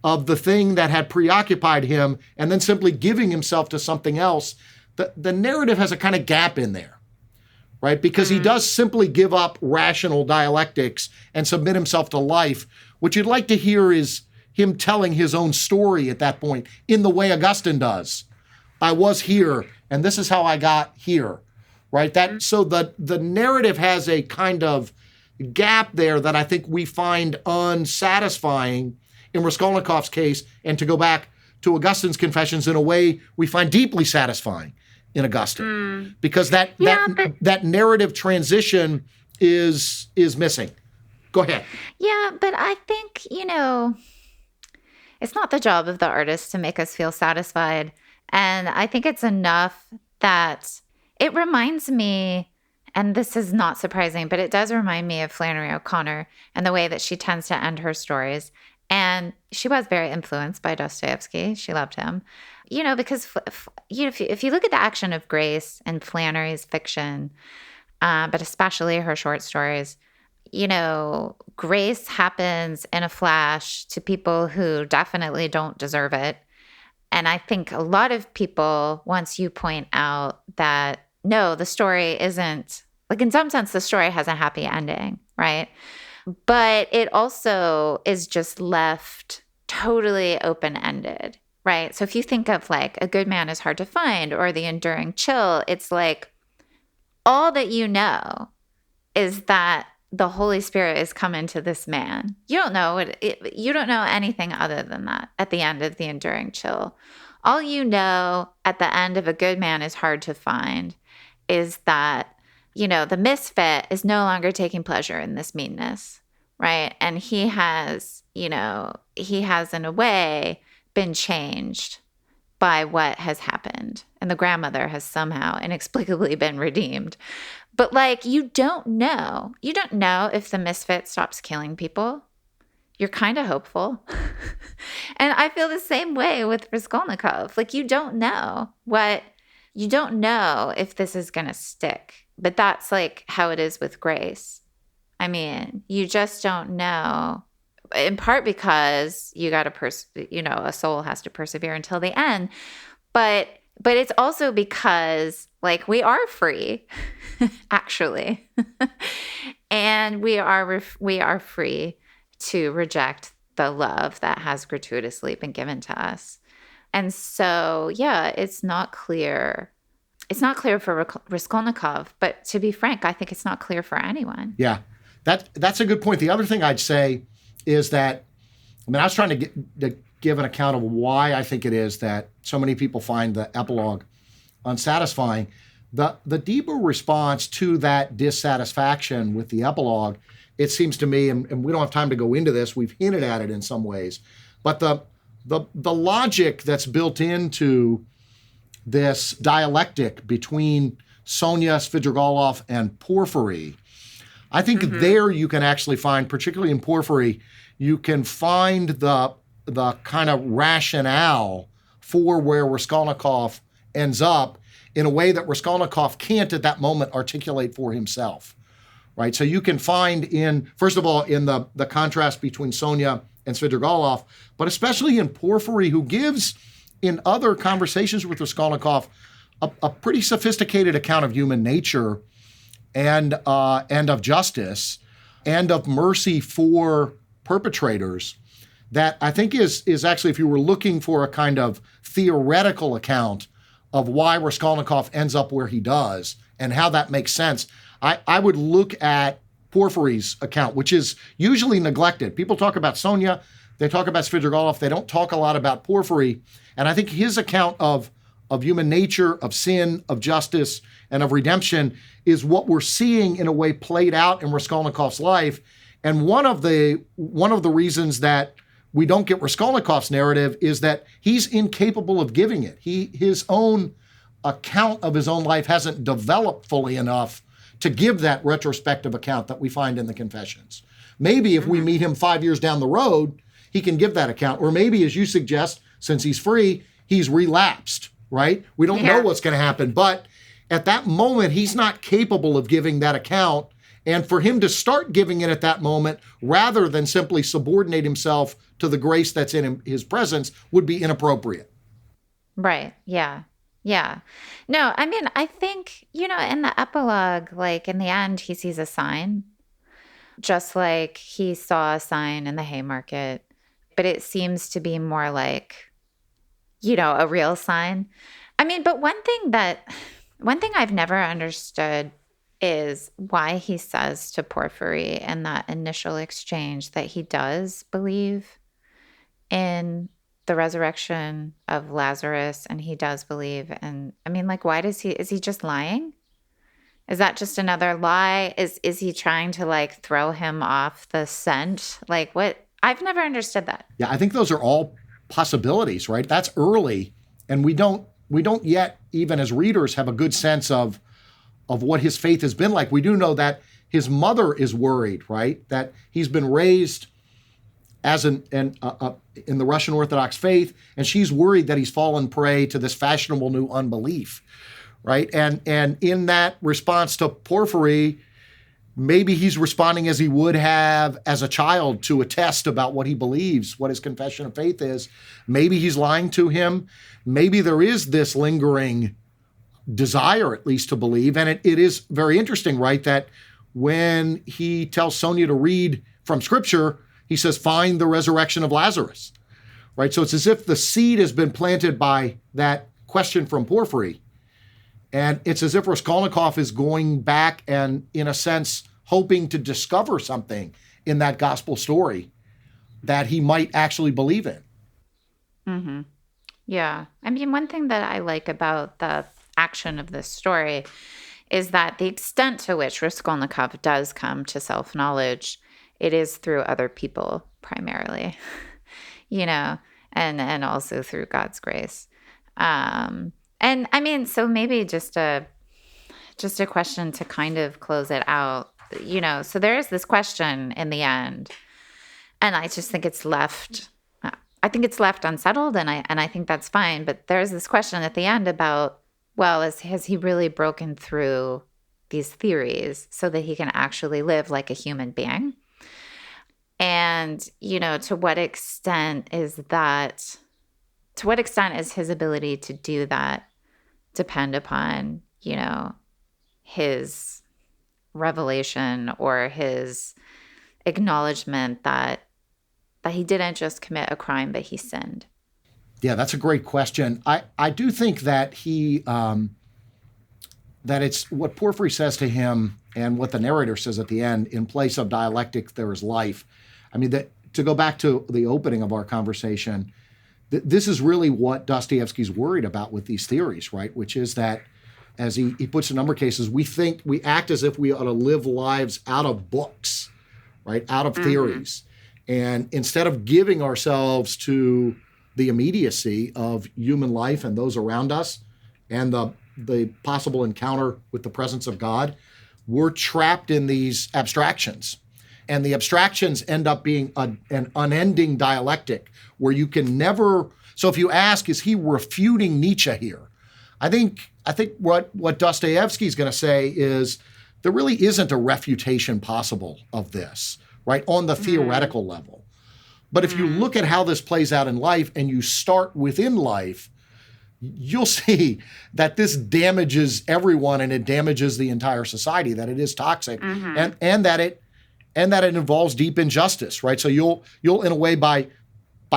B: of the thing that had preoccupied him and then simply giving himself to something else, the narrative has a kind of gap in there, right? Because he does simply give up rational dialectics and submit himself to life. What you'd like to hear is him telling his own story at that point in the way Augustine does. I was here, and this is how I got here, right? So the narrative has a kind of gap there that I think we find unsatisfying in Raskolnikov's case, and to go back to Augustine's Confessions, in a way we find deeply satisfying in Augustine, because that narrative transition is missing. Go ahead.
A: Yeah, but I think, it's not the job of the artist to make us feel satisfied. And I think it's enough that it reminds me, and this is not surprising, but it does remind me of Flannery O'Connor and the way that she tends to end her stories. And she was very influenced by Dostoyevsky. She loved him, because if you look at the action of Grace and Flannery's fiction, but especially her short stories, grace happens in a flash to people who definitely don't deserve it. And I think a lot of people, once you point out that, no, the story isn't, like, in some sense, the story has a happy ending, right? But it also is just left totally open-ended, right? So if you think of like A Good Man is Hard to Find or The Enduring Chill, it's like all that you know is that the Holy Spirit is come into this man. You don't know you don't know anything other than that at the end of The Enduring Chill. All you know at the end of A Good Man is Hard to Find is that, the misfit is no longer taking pleasure in this meanness, right? And he has in a way been changed by what has happened. And the grandmother has somehow inexplicably been redeemed. But like, you don't know if the misfit stops killing people. You're kind of hopeful. And I feel the same way with Raskolnikov. Like, you don't know if this is going to stick. But that's like how it is with Grace. I mean, you just don't know, in part because you got to, a soul has to persevere until the end. But it's also because, like, we are free, actually. And we are free to reject the love that has gratuitously been given to us. And so, yeah, it's not clear. It's not clear for Raskolnikov, but to be frank, I think it's not clear for anyone.
B: Yeah, that's a good point. The other thing I'd say is that, I was trying to give an account of why I think it is that so many people find the epilogue unsatisfying. The deeper response to that dissatisfaction with the epilogue, it seems to me, and we don't have time to go into this, we've hinted at it in some ways, but the logic that's built into this dialectic between Sonia, Svidrigailov, and Porphyry, I think there you can actually find, particularly in Porphyry, you can find the kind of rationale for where Raskolnikov ends up in a way that Raskolnikov can't at that moment articulate for himself, right? So you can find first of all, in the contrast between Sonia and Svidrigailov, but especially in Porphyry, who gives, in other conversations with Raskolnikov, a pretty sophisticated account of human nature and of justice and of mercy for perpetrators, that I think is actually, if you were looking for a kind of theoretical account of why Raskolnikov ends up where he does and how that makes sense, I would look at Porphyry's account, which is usually neglected. People talk about Sonia, they talk about Svidrigailov, they don't talk a lot about Porphyry. And I think his account of human nature, of sin, of justice, and of redemption is what we're seeing in a way played out in Raskolnikov's life. And one of the reasons that we don't get Raskolnikov's narrative is that he's incapable of giving it. His own account of his own life hasn't developed fully enough to give that retrospective account that we find in the Confessions. Maybe if we meet him 5 years down the road, he can give that account. Or maybe, as you suggest, since he's free, he's relapsed, right? We don't know what's going to happen. But at that moment, he's not capable of giving that account. And for him to start giving it at that moment, rather than simply subordinate himself to the grace that's in his presence, would be inappropriate.
A: Right. Yeah. Yeah. No, I mean, I think, in the epilogue, like in the end, he sees a sign, just like he saw a sign in the Haymarket. But it seems to be more like, a real sign. I mean, but one thing I've never understood is why he says to Porphyry in that initial exchange that he does believe in the resurrection of Lazarus, and he does believe in, I mean, like, why does is he just lying? Is that just another lie? Is he trying to like throw him off the scent? Like, what? I've never understood that.
B: Yeah, I think those are all possibilities, right? That's early, and we don't yet, even as readers, have a good sense of what his faith has been like. We do know that his mother is worried, right? That he's been raised as in the Russian Orthodox faith, and she's worried that he's fallen prey to this fashionable new unbelief, right? And in that response to Porphyry, maybe he's responding as he would have as a child to a test about what he believes, what his confession of faith is. Maybe he's lying to him. Maybe there is this lingering desire, at least, to believe. And it is very interesting, right, that when he tells Sonia to read from Scripture, he says, find the resurrection of Lazarus, right? So it's as if the seed has been planted by that question from Porphyry. And it's as if Raskolnikov is going back and, in a sense, hoping to discover something in that gospel story that he might actually believe in.
A: Mm-hmm. Yeah. I mean, one thing that I like about the action of this story is that the extent to which Raskolnikov does come to self-knowledge, it is through other people primarily, and also through God's grace. And I mean, so maybe just a question to kind of close it out, so there is this question in the end, and I just think it's left unsettled, and I think that's fine. But there's this question at the end about, well, has he really broken through these theories so that he can actually live like a human being? And, to what extent is his ability to do that depend upon, his revelation or his acknowledgement that he didn't just commit a crime, but he sinned?
B: Yeah, that's a great question. I do think that that it's what Porphyry says to him and what the narrator says at the end, in place of dialectic, there is life. I mean, to go back to the opening of our conversation, this is really what Dostoyevsky's worried about with these theories, right? Which is that, as he puts in a number of cases, we act as if we ought to live lives out of books, right? Out of theories. And instead of giving ourselves to the immediacy of human life and those around us and the possible encounter with the presence of God, we're trapped in these abstractions. And the abstractions end up being an unending dialectic where you can never. So if you ask, is he refuting Nietzsche here? I think what Dostoyevsky is going to say is there really isn't a refutation possible of this, right, on the theoretical level. But if you look at how this plays out in life and you start within life, you'll see that this damages everyone and it damages the entire society, that it is toxic, and that it involves deep injustice, right? So you'll in a way, by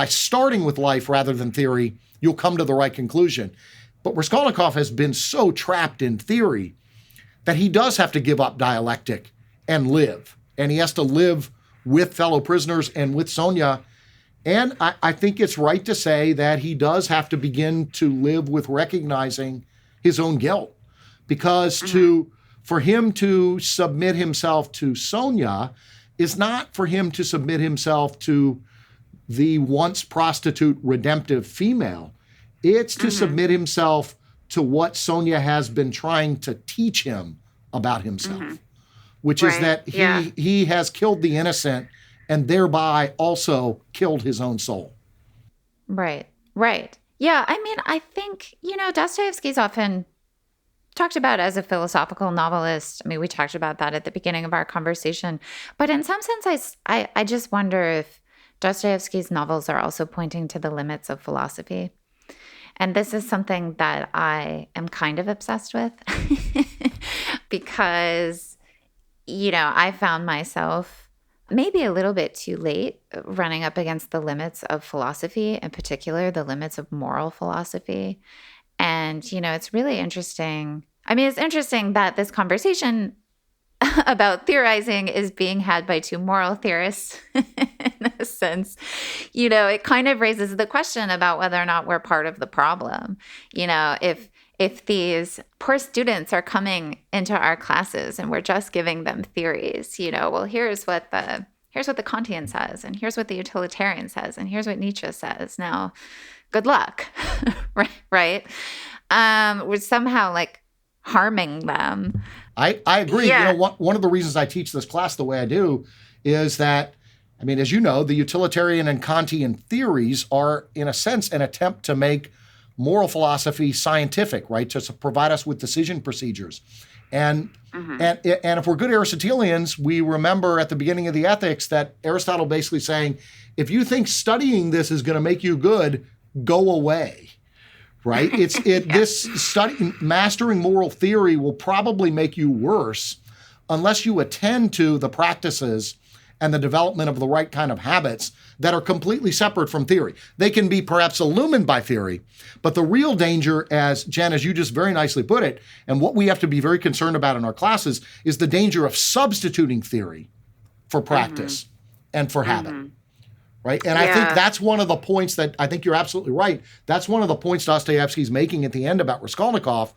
B: starting with life rather than theory, you'll come to the right conclusion. But Raskolnikov has been so trapped in theory that he does have to give up dialectic and live. And he has to live with fellow prisoners and with Sonia. And I think it's right to say that he does have to begin to live with recognizing his own guilt. Because for him to submit himself to Sonia is not for him to submit himself to the once prostitute redemptive female. It's to submit himself to what Sonia has been trying to teach him about himself, which is that he has killed the innocent and thereby also killed his own soul.
A: Right. Yeah, I mean, I think, Dostoevsky's often talked about as a philosophical novelist. I mean, we talked about that at the beginning of our conversation. But in some sense, I just wonder if Dostoevsky's novels are also pointing to the limits of philosophy. And this is something that I am kind of obsessed with because, I found myself maybe a little bit too late running up against the limits of philosophy, in particular, the limits of moral philosophy. And, it's really interesting. I mean, it's interesting that this conversation about theorizing is being had by two moral theorists in a sense. It kind of raises the question about whether or not we're part of the problem. If these poor students are coming into our classes and we're just giving them theories, well, here's what the Kantian says, and here's what the utilitarian says, and here's what Nietzsche says. Now, good luck, right? We're somehow like harming them.
B: I agree.
A: Yeah.
B: One of the reasons I teach this class the way I do is that, as you know, the utilitarian and Kantian theories are, in a sense, an attempt to make moral philosophy scientific, right? To provide us with decision procedures. And if we're good Aristotelians, we remember at the beginning of the Ethics that Aristotle basically saying, if you think studying this is going to make you good, go away. Right? This study, mastering moral theory will probably make you worse unless you attend to the practices and the development of the right kind of habits that are completely separate from theory. They can be perhaps illumined by theory, but the real danger, Jen, as you just very nicely put it, and what we have to be very concerned about in our classes is the danger of substituting theory for practice and for habit. Right. And I think that's one of the points that I think you're absolutely right. That's one of the points Dostoyevsky's making at the end about Raskolnikov.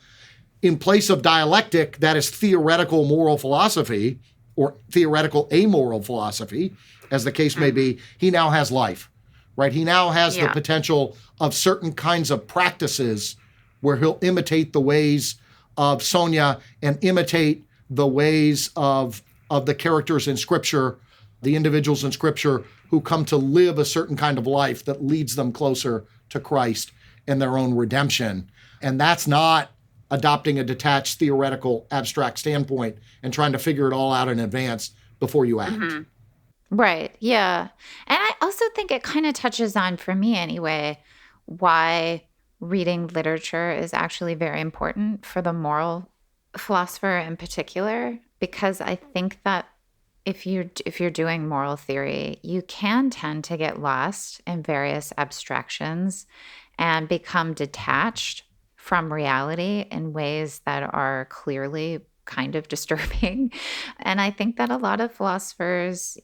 B: In place of dialectic, that is theoretical moral philosophy or theoretical amoral philosophy, as the case may be, he now has life. Right. He now has the potential of certain kinds of practices where he'll imitate the ways of Sonia and imitate the ways of the characters in Scripture, the individuals in Scripture who come to live a certain kind of life that leads them closer to Christ and their own redemption. And that's not adopting a detached, theoretical, abstract standpoint and trying to figure it all out in advance before you act.
A: Right. Yeah. And I also think it kind of touches on, for me anyway, why reading literature is actually very important for the moral philosopher in particular, because I think that if you're doing moral theory, you can tend to get lost in various abstractions and become detached from reality in ways that are clearly kind of disturbing. And I think that a lot of philosophers,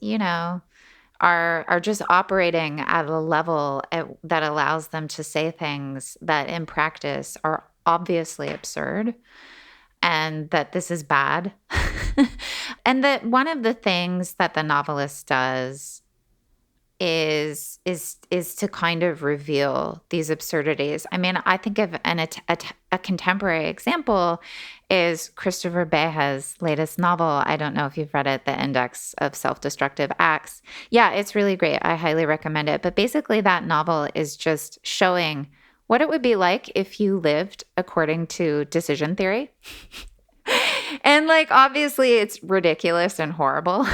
A: are just operating at a level that allows them to say things that in practice are obviously absurd, and that this is bad. And that one of the things that the novelist does is to kind of reveal these absurdities. I think of a contemporary example is Christopher Beha's latest novel. I don't know if you've read it, The Index of Self-Destructive Acts. Yeah, it's really great. I highly recommend it. But basically that novel is just showing what it would be like if you lived according to decision theory. And obviously it's ridiculous and horrible.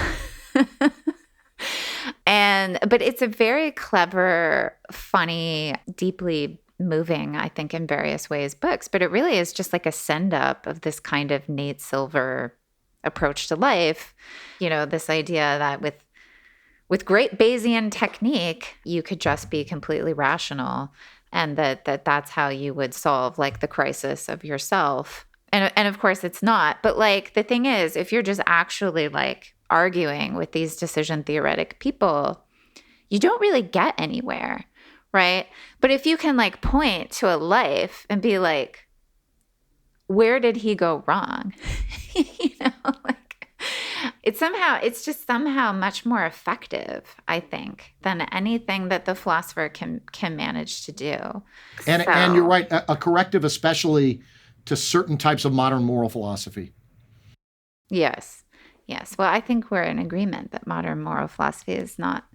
A: But it's a very clever, funny, deeply moving, I think, in various ways, books. But it really is just like a send-up of this kind of Nate Silver approach to life. This idea that with great Bayesian technique, you could just be completely rational, and that's how you would solve the crisis of yourself. And of course it's not. But the thing is, if you're just actually arguing with these decision theoretic people, you don't really get anywhere, right? But if you can point to a life and be where did he go wrong? It's just somehow much more effective, I think, than anything that the philosopher can manage to do.
B: And you're right, a corrective especially to certain types of modern moral philosophy.
A: Yes. Well, I think we're in agreement that modern moral philosophy is not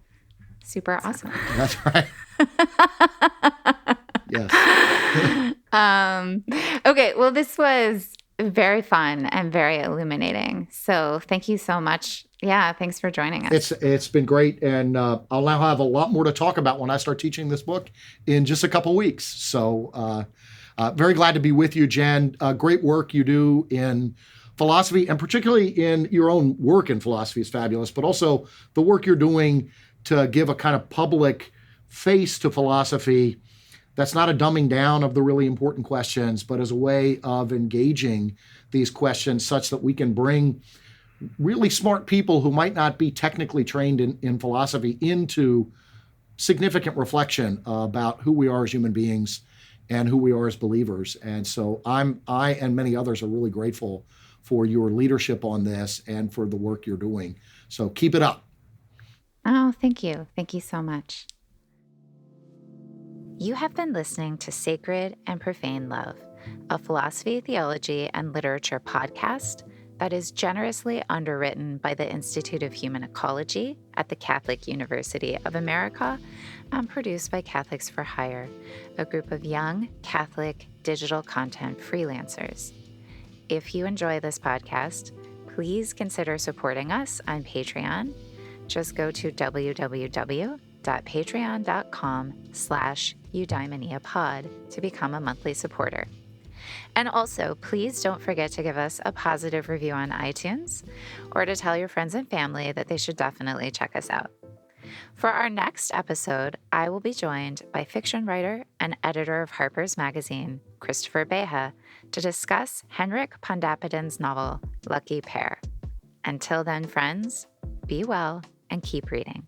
A: super awesome.
B: That's right. Yes.
A: Okay. Well, this was very fun and very illuminating. So thank you so much. Yeah. Thanks for joining us.
B: It's been great. And I'll now have a lot more to talk about when I start teaching this book in just a couple weeks. So very glad to be with you, Jen. Great work you do in philosophy, and particularly in your own work in philosophy is fabulous, but also the work you're doing to give a kind of public face to philosophy that's not a dumbing down of the really important questions, but as a way of engaging these questions such that we can bring really smart people who might not be technically trained in philosophy into significant reflection about who we are as human beings and who we are as believers. And so I and many others are really grateful for your leadership on this and for the work you're doing. So keep it up.
A: Oh, thank you. Thank you so much. You have been listening to Sacred and Profane Love, a philosophy, theology, and literature podcast that is generously underwritten by the Institute of Human Ecology at the Catholic University of America and produced by Catholics for Hire, a group of young Catholic digital content freelancers. If you enjoy this podcast, please consider supporting us on Patreon. Just go to www.patreon.com/eudaimoniapod to become a monthly supporter. And also, please don't forget to give us a positive review on iTunes or to tell your friends and family that they should definitely check us out. For our next episode, I will be joined by fiction writer and editor of Harper's Magazine, Christopher Beha, to discuss Henrik Pondappidin's novel, Lucky Pair. Until then, friends, be well and keep reading.